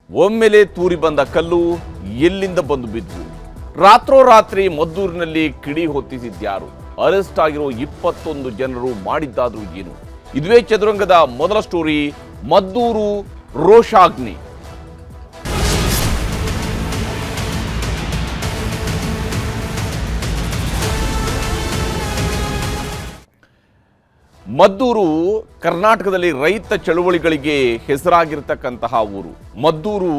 ಒಮ್ಮೆಲೆ ತೂರಿ ಬಂದ ಕಲ್ಲು ಎಲ್ಲಿಂದ ಬಂದು ಬಿದ್ವು? ರಾತ್ರೋರಾತ್ರಿ ಮದ್ದೂರಿನಲ್ಲಿ ಕಿಡಿ ಹೊತ್ತಿಸಿದ್ಯಾರು? ಅರೆಸ್ಟ್ ಆಗಿರೋ 21 ಜನರು ಮಾಡಿದ್ದಾದ್ರೂ ಏನು? ಇದುವೇ ಚದುರಂಗದ ಮೊದಲ ಸ್ಟೋರಿ, ಮದ್ದೂರು ರೋಷಾಗ್ನಿ. ಮದ್ದೂರು ಕರ್ನಾಟಕದಲ್ಲಿ ರೈತ ಚಳುವಳಿಗಳಿಗೆ ಹೆಸರಾಗಿರ್ತಕ್ಕಂತಹ ಊರು. ಮದ್ದೂರು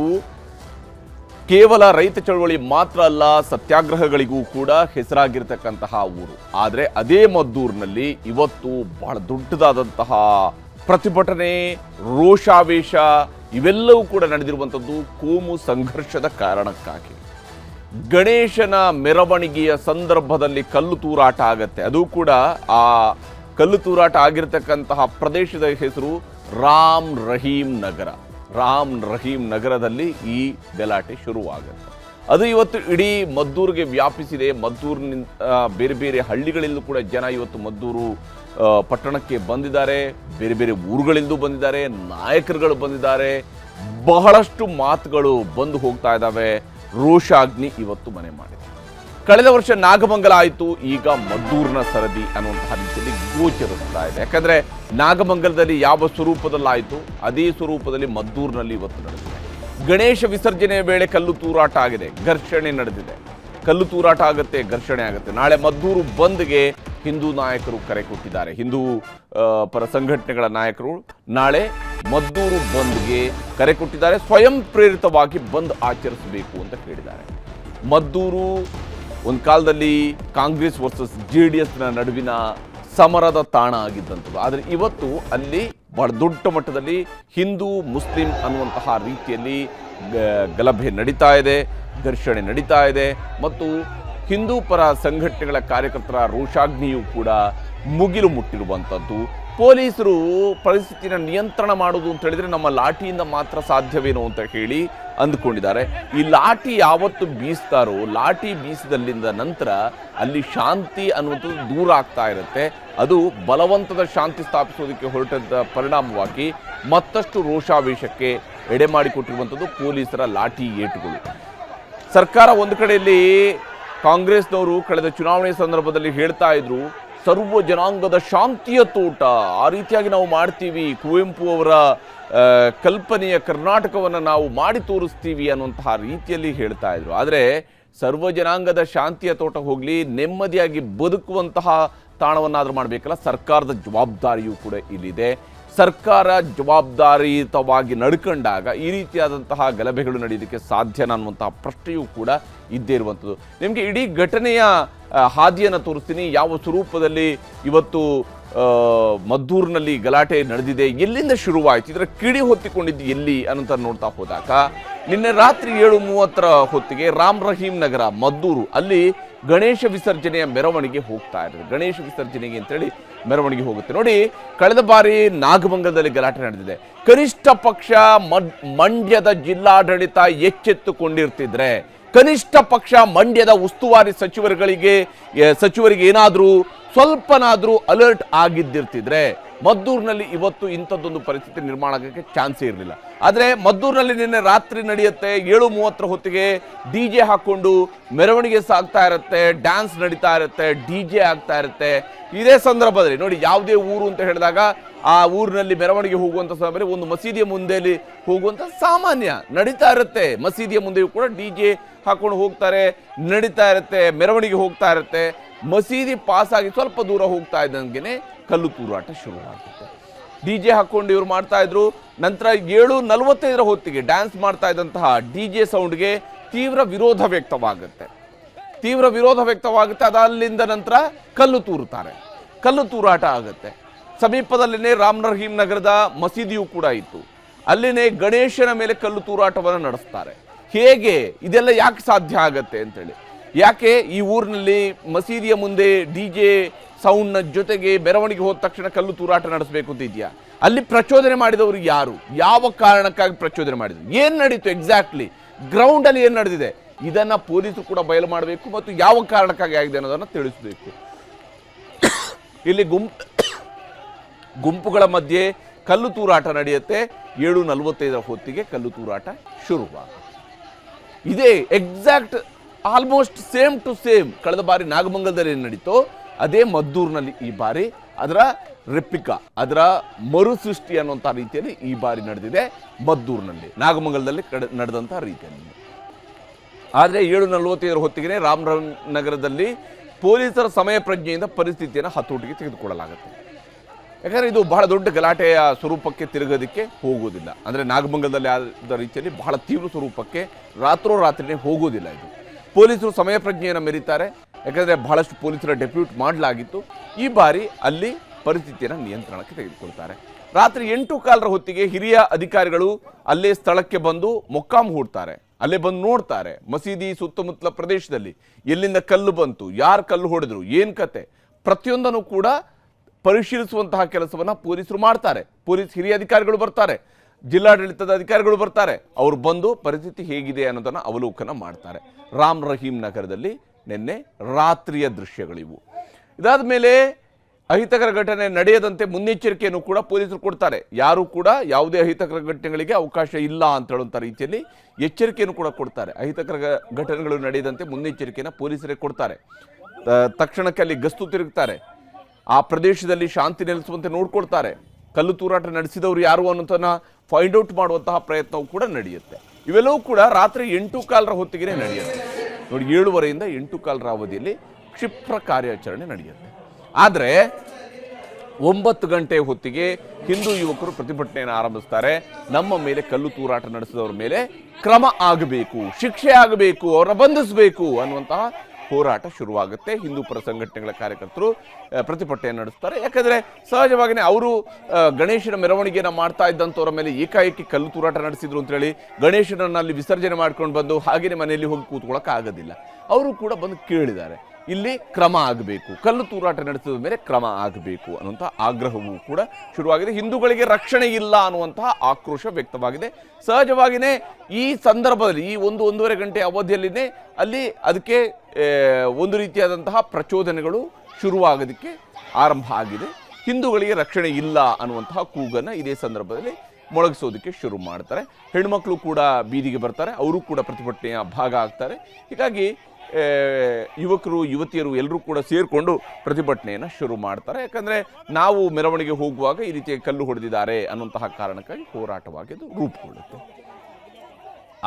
ಕೇವಲ ರೈತ ಚಳುವಳಿ ಮಾತ್ರ ಅಲ್ಲ, ಸತ್ಯಾಗ್ರಹಗಳಿಗೂ ಕೂಡ ಹೆಸರಾಗಿರ್ತಕ್ಕಂತಹ ಊರು. ಆದರೆ ಅದೇ ಮದ್ದೂರಿನಲ್ಲಿ ಇವತ್ತು ಬಹಳ ದೊಡ್ಡದಾದಂತಹ ಪ್ರತಿಭಟನೆ, ರೋಷಾವೇಶ ಇವೆಲ್ಲವೂ ಕೂಡ ನಡೆದಿರುವಂಥದ್ದು ಕೋಮು ಸಂಘರ್ಷದ ಕಾರಣಕ್ಕಾಗಿ. ಗಣೇಶನ ಮೆರವಣಿಗೆಯ ಸಂದರ್ಭದಲ್ಲಿ ಕಲ್ಲು ತೂರಾಟ ಆಗತ್ತೆ. ಅದು ಕೂಡ ಆ ಕಲ್ಲು ತೂರಾಟ ಆಗಿರ್ತಕ್ಕಂತಹ ಪ್ರದೇಶದ ಹೆಸರು ರಾಮ್ ರಹೀಂ ನಗರ. ರಾಮ್ ರಹೀಂ ನಗರದಲ್ಲಿ ಈ ಗಲಾಟೆ ಶುರುವಾಗುತ್ತೆ. ಅದು ಇವತ್ತು ಇಡೀ ಮದ್ದೂರಿಗೆ ವ್ಯಾಪಿಸಿದೆ. ಮದ್ದೂರಿನಿಂದ ಬೇರೆ ಬೇರೆ ಹಳ್ಳಿಗಳಿಂದ ಕೂಡ ಜನ ಇವತ್ತು ಮದ್ದೂರು ಪಟ್ಟಣಕ್ಕೆ ಬಂದಿದ್ದಾರೆ. ಬೇರೆ ಬೇರೆ ಊರುಗಳಿಂದ ಬಂದಿದ್ದಾರೆ, ನಾಯಕರುಗಳು ಬಂದಿದ್ದಾರೆ. ಬಹಳಷ್ಟು ಮಾತುಗಳು ಬಂದು ಹೋಗ್ತಾ ಇದ್ದಾವೆ. ರೋಷಾಗ್ನಿ ಇವತ್ತು ಮನೆ ಮಾಡಿದೆ. ಕಳೆದ ವರ್ಷ ನಾಗಮಂಗಲ ಆಯಿತು, ಈಗ ಮದ್ದೂರಿನ ಸರದಿ ಅನ್ನುವಂತಹ ರೀತಿಯಲ್ಲಿ ಗೋಚರಿಸ್ತಾ ಇದೆ. ಯಾಕಂದ್ರೆ ನಾಗಮಂಗಲದಲ್ಲಿ ಯಾವ ಸ್ವರೂಪದಲ್ಲಾಯಿತು ಅದೇ ಸ್ವರೂಪದಲ್ಲಿ ಮದ್ದೂರಿನಲ್ಲಿ ಇವತ್ತು ನಡೆದಿದೆ. ಗಣೇಶ ವಿಸರ್ಜನೆಯ ವೇಳೆ ಕಲ್ಲು ತೂರಾಟ ಆಗಿದೆ, ಘರ್ಷಣೆ ನಡೆದಿದೆ. ಕಲ್ಲು ತೂರಾಟ ಆಗುತ್ತೆ, ಘರ್ಷಣೆ ಆಗುತ್ತೆ. ನಾಳೆ ಮದ್ದೂರು ಬಂದ್ಗೆ ಹಿಂದೂ ನಾಯಕರು ಕರೆ ಕೊಟ್ಟಿದ್ದಾರೆ. ಹಿಂದೂ ಪರ ಸಂಘಟನೆಗಳ ನಾಯಕರು ನಾಳೆ ಮದ್ದೂರು ಬಂದ್ಗೆ ಕರೆ ಕೊಟ್ಟಿದ್ದಾರೆ. ಸ್ವಯಂ ಪ್ರೇರಿತವಾಗಿ ಬಂದ್ ಆಚರಿಸಬೇಕು ಅಂತ ಹೇಳಿದ್ದಾರೆ. ಮದ್ದೂರು ಒಂದು ಕಾಲದಲ್ಲಿ ಕಾಂಗ್ರೆಸ್ ವರ್ಸಸ್ JDS ನಡುವಿನ ಸಮರದ ತಾಣ ಆಗಿದ್ದಂಥದ್ದು. ಆದರೆ ಇವತ್ತು ಅಲ್ಲಿ ಬಹಳ ದೊಡ್ಡ ಮಟ್ಟದಲ್ಲಿ ಹಿಂದೂ ಮುಸ್ಲಿಂ ಅನ್ನುವಂತಹ ರೀತಿಯಲ್ಲಿ ಗಲಭೆ ನಡೀತಾ ಇದೆ, ಘರ್ಷಣೆ ನಡೀತಾ ಇದೆ. ಮತ್ತು ಹಿಂದೂ ಪರ ಸಂಘಟನೆಗಳ ಕಾರ್ಯಕರ್ತರ ರೋಷಾಗ್ನಿಯೂ ಕೂಡ ಮುಗಿಲು ಮುಟ್ಟಿರುವಂಥದ್ದು. ಪೊಲೀಸರು ಪರಿಸ್ಥಿತಿನ ನಿಯಂತ್ರಣ ಮಾಡೋದು ಅಂತ ಹೇಳಿದ್ರೆ ನಮ್ಮ ಲಾಠಿಯಿಂದ ಮಾತ್ರ ಸಾಧ್ಯವೇನೋ ಅಂತ ಹೇಳಿ ಅಂದುಕೊಂಡಿದ್ದಾರೆ. ಈ ಲಾಠಿ ಯಾವತ್ತು ಬೀಸ್ತಾರೋ, ಲಾಠಿ ಬೀಸಿದಲ್ಲಿಂದ ನಂತರ ಅಲ್ಲಿ ಶಾಂತಿ ಅನ್ನುವಂಥದ್ದು ದೂರ ಆಗ್ತಾ ಇರುತ್ತೆ. ಅದು ಬಲವಂತದ ಶಾಂತಿ ಸ್ಥಾಪಿಸೋದಕ್ಕೆ ಹೊರಟದ ಪರಿಣಾಮವಾಗಿ ಮತ್ತಷ್ಟು ರೋಷಾವೇಶಕ್ಕೆ ಎಡೆ ಮಾಡಿಕೊಟ್ಟಿರುವಂಥದ್ದು ಪೊಲೀಸರ ಲಾಠಿ ಏಟುಗಳು. ಸರ್ಕಾರ ಒಂದು ಕಡೆಯಲ್ಲಿ ಕಾಂಗ್ರೆಸ್ನವರು ಕಳೆದ ಚುನಾವಣೆ ಸಂದರ್ಭದಲ್ಲಿ ಹೇಳ್ತಾ ಇದ್ರು, ಸರ್ವ ಜನಾಂಗದ ಶಾಂತಿಯ ತೋಟ, ಆ ರೀತಿಯಾಗಿ ನಾವು ಮಾಡ್ತೀವಿ, ಕುವೆಂಪು ಅವರ ಕಲ್ಪನೆಯ ಕರ್ನಾಟಕವನ್ನು ನಾವು ಮಾಡಿ ತೋರಿಸ್ತೀವಿ ಅನ್ನುವಂತಹ ರೀತಿಯಲ್ಲಿ ಹೇಳ್ತಾ ಇದ್ರು. ಆದರೆ ಸರ್ವ ಜನಾಂಗದ ಶಾಂತಿಯ ತೋಟ ಹೋಗಲಿ, ನೆಮ್ಮದಿಯಾಗಿ ಬದುಕುವಂತಹ ತಾಣವನ್ನಾದರೂ ಮಾಡಬೇಕಲ್ಲ. ಸರ್ಕಾರದ ಜವಾಬ್ದಾರಿಯೂ ಕೂಡ ಇಲ್ಲಿದೆ. ಸರ್ಕಾರ ಜವಾಬ್ದಾರಿಯುತವಾಗಿ ನಡ್ಕೊಂಡಾಗ ಈ ರೀತಿಯಾದಂತಹ ಗಲಭೆಗಳು ನಡೆಯೋದಕ್ಕೆ ಸಾಧ್ಯನಾ ಅನ್ನುವಂತಹ ಪ್ರಶ್ನೆಯೂ ಕೂಡ ಇದ್ದೇ ಇರುವಂಥದ್ದು. ನಿಮಗೆ ಇಡೀ ಘಟನೆಯ ಹಾದಿಯನ್ನು ತೋರಿಸ್ತೀನಿ. ಯಾವ ಸ್ವರೂಪದಲ್ಲಿ ಇವತ್ತು ಮದ್ದೂರಿನಲ್ಲಿ ಗಲಾಟೆ ನಡೆದಿದೆ, ಎಲ್ಲಿಂದ ಶುರುವಾಯಿತು, ಇದರ ಕಿಡಿ ಹೊತ್ತಿಕೊಂಡಿದ್ದು ಎಲ್ಲಿ ಅನ್ನೋಂಥ ನೋಡ್ತಾ ಹೋದಾಗ ನಿನ್ನೆ ರಾತ್ರಿ 7:30 ಹೊತ್ತಿಗೆ ರಾಮ್ ರಹೀಂ ನಗರ ಮದ್ದೂರು ಅಲ್ಲಿ ಗಣೇಶ ವಿಸರ್ಜನೆಯ ಮೆರವಣಿಗೆ ಹೋಗ್ತಾ ಇದ್ದಾರೆ. ಗಣೇಶ ವಿಸರ್ಜನೆಗೆ ಅಂತೇಳಿ ಮೆರವಣಿಗೆ ಹೋಗುತ್ತೆ. ನೋಡಿ, ಕಳೆದ ಬಾರಿ ನಾಗಮಂಗಲದಲ್ಲಿ ಗಲಾಟೆ ನಡೆದಿದೆ. ಕನಿಷ್ಠ ಪಕ್ಷ ಮಂಡ್ಯದ ಜಿಲ್ಲಾಡಳಿತ ಎಚ್ಚೆತ್ತುಕೊಂಡಿರ್ತಿದ್ರೆ, ಕನಿಷ್ಠ ಪಕ್ಷ ಮಂಡ್ಯದ ಉಸ್ತುವಾರಿ ಸಚಿವರಿಗೆ ಏನಾದರೂ ಸ್ವಲ್ಪನಾದರೂ ಅಲರ್ಟ್ ಆಗಿದ್ದಿರ್ತಿದ್ರೆ ಮದ್ದೂರಿನಲ್ಲಿ ಇವತ್ತು ಇಂಥದ್ದೊಂದು ಪರಿಸ್ಥಿತಿ ನಿರ್ಮಾಣ ಆಗೋಕ್ಕೆ ಚಾನ್ಸೇ ಇರಲಿಲ್ಲ. ಆದರೆ ಮದ್ದೂರಿನಲ್ಲಿ ನಿನ್ನೆ ರಾತ್ರಿ ನಡೆಯುತ್ತೆ. 7:30 ಹೊತ್ತಿಗೆ DJ ಹಾಕ್ಕೊಂಡು ಮೆರವಣಿಗೆ ಸಾಗ್ತಾ ಇರುತ್ತೆ, ಡ್ಯಾನ್ಸ್ ನಡೀತಾ ಇರುತ್ತೆ, DJ ಆಗ್ತಾ ಇರುತ್ತೆ. ಇದೇ ಸಂದರ್ಭದಲ್ಲಿ ನೋಡಿ, ಯಾವುದೇ ಊರು ಅಂತ ಹೇಳಿದಾಗ ಆ ಊರಿನಲ್ಲಿ ಮೆರವಣಿಗೆ ಹೋಗುವಂಥ ಸಮಯದಲ್ಲಿ ಒಂದು ಮಸೀದಿಯ ಮುಂದೆಯಲ್ಲಿ ಹೋಗುವಂಥ ಸಾಮಾನ್ಯ ನಡೀತಾ ಇರುತ್ತೆ. ಮಸೀದಿಯ ಮುಂದೆಯೂ ಕೂಡ DJ ಹಾಕೊಂಡು ಹೋಗ್ತಾರೆ, ನಡೀತಾ ಇರುತ್ತೆ, ಮೆರವಣಿಗೆ ಹೋಗ್ತಾ ಇರುತ್ತೆ. ಮಸೀದಿ ಪಾಸ್ ಆಗಿ ಸ್ವಲ್ಪ ದೂರ ಹೋಗ್ತಾ ಇದ್ದಂಗೆ ಕಲ್ಲು ತೂರಾಟ ಶುರುವಾಗುತ್ತೆ. DJ ಹಾಕೊಂಡು ಇವರು ಮಾಡ್ತಾ ಇದ್ರು. ನಂತರ 7:45 ಹೊತ್ತಿಗೆ ಡ್ಯಾನ್ಸ್ ಮಾಡ್ತಾ ಇದ್ದಂತಹ DJ ಸೌಂಡ್ಗೆ ತೀವ್ರ ವಿರೋಧ ವ್ಯಕ್ತವಾಗುತ್ತೆ. ಅದಲ್ಲಿಂದ ನಂತರ ಕಲ್ಲು ತೂರುತ್ತಾರೆ, ಕಲ್ಲು ತೂರಾಟ ಆಗುತ್ತೆ. ಸಮೀಪದಲ್ಲಿನೇ ರಾಮ್ ರಹೀಂ ನಗರದ ಮಸೀದಿಯೂ ಕೂಡ ಇತ್ತು. ಅಲ್ಲಿನೇ ಗಣೇಶನ ಮೇಲೆ ಕಲ್ಲು ತೂರಾಟವನ್ನು ನಡೆಸ್ತಾರೆ. ಹೇಗೆ ಇದೆಲ್ಲ ಯಾಕೆ ಸಾಧ್ಯ ಆಗತ್ತೆ ಅಂತೇಳಿ, ಯಾಕೆ ಈ ಊರಿನಲ್ಲಿ ಮಸೀದಿಯ ಮುಂದೆ DJ ಸೌಂಡ್ನ ಜೊತೆಗೆ ಮೆರವಣಿಗೆ ಹೋದ ತಕ್ಷಣ ಕಲ್ಲು ತೂರಾಟ ನಡೆಸಬೇಕು ಅಂತ ಇದೆಯಾ? ಅಲ್ಲಿ ಪ್ರಚೋದನೆ ಮಾಡಿದವರು ಯಾರು, ಯಾವ ಕಾರಣಕ್ಕಾಗಿ ಪ್ರಚೋದನೆ ಮಾಡಿದ್ರು, ಏನು ನಡೀತು ಎಕ್ಸಾಕ್ಟ್ಲಿ, ಗ್ರೌಂಡಲ್ಲಿ ಏನು ನಡೆದಿದೆ, ಇದನ್ನು ಪೊಲೀಸರು ಕೂಡ ಬಯಲು ಮಾಡಬೇಕು ಮತ್ತು ಯಾವ ಕಾರಣಕ್ಕಾಗಿ ಆಗಿದೆ ಅನ್ನೋದನ್ನು ತಿಳಿಸಬೇಕು. ಇಲ್ಲಿ ಗುಂಪುಗಳ ಮಧ್ಯೆ ಕಲ್ಲು ತೂರಾಟ ನಡೆಯುತ್ತೆ. 7:45 ಹೊತ್ತಿಗೆ ಕಲ್ಲು ತೂರಾಟ ಶುರುವಾಗುತ್ತೆ. ಇದೇ exact almost same to same ಕಳೆದ ಬಾರಿ ನಾಗಮಂಗಲದಲ್ಲಿ ಏನು ನಡೀತೋ ಅದೇ ಮದ್ದೂರಿನಲ್ಲಿ ಈ ಬಾರಿ ಅದರ ರೆಪ್ಲಿಕಾ, ಅದರ ಮರುಸೃಷ್ಟಿ ಅನ್ನುವಂಥ ರೀತಿಯಲ್ಲಿ ಈ ಬಾರಿ ನಡೆದಿದೆ ಮದ್ದೂರಿನಲ್ಲಿ, ನಾಗಮಂಗಲದಲ್ಲಿ ನಡೆದಂಥ ರೀತಿಯಲ್ಲಿ. ಆದರೆ 7:45 ಹೊತ್ತಿಗೆ ರಾಮನಗರದಲ್ಲಿ ಪೊಲೀಸರ ಸಮಯ ಪ್ರಜ್ಞೆಯಿಂದ ಪರಿಸ್ಥಿತಿಯನ್ನು ಹತೋಟಿಗೆ ತೆಗೆದುಕೊಳ್ಳಲಾಗುತ್ತೆ. ಯಾಕಂದರೆ ಇದು ಬಹಳ ದೊಡ್ಡ ಗಲಾಟೆಯ ಸ್ವರೂಪಕ್ಕೆ ತಿರುಗೋದಕ್ಕೆ ಹೋಗೋದಿಲ್ಲ. ಅಂದರೆ ನಾಗಮಂಗಲದಲ್ಲಿ ಆದ ರೀತಿಯಲ್ಲಿ ಬಹಳ ತೀವ್ರ ಸ್ವರೂಪಕ್ಕೆ ರಾತ್ರೋರಾತ್ರಿನೇ ಹೋಗೋದಿಲ್ಲ. ಇದು ಪೊಲೀಸರು ಸಮಯ ಪ್ರಜ್ಞೆಯನ್ನು ಮೆರೀತಾರೆ. ಯಾಕಂದರೆ ಬಹಳಷ್ಟು ಪೊಲೀಸರ ಡೆಪ್ಯೂಟ್ ಮಾಡಲಾಗಿತ್ತು. ಈ ಬಾರಿ ಅಲ್ಲಿ ಪರಿಸ್ಥಿತಿಯನ್ನು ನಿಯಂತ್ರಣಕ್ಕೆ ತೆಗೆದುಕೊಳ್ತಾರೆ. ರಾತ್ರಿ 8:15 ಹೊತ್ತಿಗೆ ಹಿರಿಯ ಅಧಿಕಾರಿಗಳು ಅಲ್ಲೇ ಸ್ಥಳಕ್ಕೆ ಬಂದು ಮೊಕ್ಕಾಂ ಹೂಡ್ತಾರೆ. ಅಲ್ಲೇ ಬಂದು ನೋಡ್ತಾರೆ ಮಸೀದಿ ಸುತ್ತಮುತ್ತಲ ಪ್ರದೇಶದಲ್ಲಿ ಎಲ್ಲಿಂದ ಕಲ್ಲು ಬಂತು, ಯಾರು ಕಲ್ಲು ಹೊಡೆದ್ರು, ಏನು ಕತೆ, ಪ್ರತಿಯೊಂದನ್ನು ಕೂಡ ಪರಿಶೀಲಿಸುವಂತಹ ಕೆಲಸವನ್ನು ಪೊಲೀಸರು ಮಾಡ್ತಾರೆ. ಪೊಲೀಸ್ ಹಿರಿಯ ಅಧಿಕಾರಿಗಳು ಬರ್ತಾರೆ, ಜಿಲ್ಲಾಡಳಿತದ ಅಧಿಕಾರಿಗಳು ಬರ್ತಾರೆ. ಅವರು ಬಂದು ಪರಿಸ್ಥಿತಿ ಹೇಗಿದೆ ಅನ್ನೋದನ್ನು ಅವಲೋಕನ ಮಾಡ್ತಾರೆ. ರಾಮ್ ರಹೀಂ ನಗರದಲ್ಲಿ ನಿನ್ನೆ ರಾತ್ರಿಯ ದೃಶ್ಯಗಳಿವು. ಇದಾದ ಮೇಲೆ ಅಹಿತಕರ ಘಟನೆ ನಡೆಯದಂತೆ ಮುನ್ನೆಚ್ಚರಿಕೆಯನ್ನು ಕೂಡ ಪೊಲೀಸರು ಕೊಡ್ತಾರೆ. ಯಾರು ಕೂಡ ಯಾವುದೇ ಅಹಿತಕರ ಘಟನೆಗಳಿಗೆ ಅವಕಾಶ ಇಲ್ಲ ಅಂತ ಹೇಳುವಂಥ ರೀತಿಯಲ್ಲಿ ಎಚ್ಚರಿಕೆಯನ್ನು ಕೂಡ ಕೊಡ್ತಾರೆ. ಅಹಿತಕರ ಘಟನೆಗಳು ನಡೆಯದಂತೆ ಮುನ್ನೆಚ್ಚರಿಕೆಯನ್ನು ಪೊಲೀಸರೇ ಕೊಡ್ತಾರೆ. ತಕ್ಷಣಕ್ಕೆ ಅಲ್ಲಿ ಗಸ್ತು ತಿರುಗ್ತಾರೆ. ಆ ಪ್ರದೇಶದಲ್ಲಿ ಶಾಂತಿ ನೆಲೆಸುವಂತೆ ನೋಡ್ಕೊಳ್ತಾರೆ. ಕಲ್ಲು ತೂರಾಟ ನಡೆಸಿದವರು ಯಾರು ಅನ್ನೋದನ್ನ ಫೈಂಡ್ ಔಟ್ ಮಾಡುವಂತಹ ಪ್ರಯತ್ನವೂ ಕೂಡ ನಡೆಯುತ್ತೆ. ಇವೆಲ್ಲವೂ ಕೂಡ ರಾತ್ರಿ 8:15 ಹೊತ್ತಿಗೆ ನಡೆಯುತ್ತೆ. ನೋಡಿ, 7:30ಯಿಂದ 8:15 ಅವಧಿಯಲ್ಲಿ ಕ್ಷಿಪ್ರ ಕಾರ್ಯಾಚರಣೆ ನಡೆಯುತ್ತೆ. ಆದರೆ 9 ಗಂಟೆ ಹೊತ್ತಿಗೆ ಹಿಂದೂ ಯುವಕರು ಪ್ರತಿಭಟನೆಯನ್ನು ಆರಂಭಿಸ್ತಾರೆ. ನಮ್ಮ ಮೇಲೆ ಕಲ್ಲು ತೂರಾಟ ನಡೆಸಿದವರ ಮೇಲೆ ಕ್ರಮ ಆಗಬೇಕು, ಶಿಕ್ಷೆ ಆಗಬೇಕು, ಅವರನ್ನ ಬಂಧಿಸಬೇಕು ಅನ್ನುವಂತಹ ಹೋರಾಟ ಶುರುವಾಗುತ್ತೆ. ಹಿಂದೂ ಪರ ಸಂಘಟನೆಗಳ ಕಾರ್ಯಕರ್ತರು ಪ್ರತಿಭಟನೆ ನಡೆಸ್ತಾರೆ. ಯಾಕಂದರೆ ಸಹಜವಾಗಿಯೇ ಅವರು ಗಣೇಶನ ಮೆರವಣಿಗೆಯನ್ನು ಮಾಡ್ತಾ ಇದ್ದಂಥವ್ರ ಮೇಲೆ ಏಕಾಏಕಿ ಕಲ್ಲು ತೂರಾಟ ನಡೆಸಿದ್ರು ಅಂತೇಳಿ ಗಣೇಶನನ್ನು ಅಲ್ಲಿ ವಿಸರ್ಜನೆ ಮಾಡ್ಕೊಂಡು ಬಂದು ಹಾಗೆಯೇ ಮನೆಯಲ್ಲಿ ಹೋಗಿ ಕೂತ್ಕೊಳ್ಳೋಕ್ಕಾಗೋದಿಲ್ಲ. ಅವರು ಕೂಡ ಬಂದು ಕೇಳಿದ್ದಾರೆ, ಇಲ್ಲಿ ಕ್ರಮ ಆಗಬೇಕು, ಕಲ್ಲು ತೂರಾಟ ನಡೆಸಿದ ಮೇಲೆ ಕ್ರಮ ಆಗಬೇಕು ಅನ್ನುವಂಥ ಆಗ್ರಹವೂ ಕೂಡ ಶುರುವಾಗಿದೆ. ಹಿಂದೂಗಳಿಗೆ ರಕ್ಷಣೆ ಇಲ್ಲ ಅನ್ನುವಂತಹ ಆಕ್ರೋಶ ವ್ಯಕ್ತವಾಗಿದೆ. ಸಹಜವಾಗಿಯೇ ಈ ಸಂದರ್ಭದಲ್ಲಿ ಈ 1-1.5 ಗಂಟೆ ಅವಧಿಯಲ್ಲಿನೇ ಅಲ್ಲಿ ಅದಕ್ಕೆ ಒಂದು ರೀತಿಯಾದಂತಹ ಪ್ರಚೋದನೆಗಳು ಶುರುವಾಗೋದಕ್ಕೆ ಆರಂಭ ಆಗಿದೆ. ಹಿಂದೂಗಳಿಗೆ ರಕ್ಷಣೆ ಇಲ್ಲ ಅನ್ನುವಂತಹ ಕೂಗನ್ನು ಇದೇ ಸಂದರ್ಭದಲ್ಲಿ ಮೊಳಗಿಸೋದಕ್ಕೆ ಶುರು ಮಾಡ್ತಾರೆ. ಹೆಣ್ಮಕ್ಳು ಕೂಡ ಬೀದಿಗೆ ಬರ್ತಾರೆ, ಅವರು ಕೂಡ ಪ್ರತಿಭಟನೆಯ ಭಾಗ ಆಗ್ತಾರೆ. ಹೀಗಾಗಿ ಯುವಕರು ಯುವತಿಯರು ಎಲ್ಲರೂ ಕೂಡ ಸೇರಿಕೊಂಡು ಪ್ರತಿಭಟನೆಯನ್ನು ಶುರು ಮಾಡ್ತಾರೆ. ಯಾಕಂದರೆ ನಾವು ಮೆರವಣಿಗೆ ಹೋಗುವಾಗ ಈ ರೀತಿಯ ಕಲ್ಲು ಹೊಡೆದಿದ್ದಾರೆ ಅನ್ನುವಂತಹ ಕಾರಣಕ್ಕಾಗಿ ಹೋರಾಟವಾಗಿ ಅದು ರೂಪುಗೊಳ್ಳುತ್ತೆ.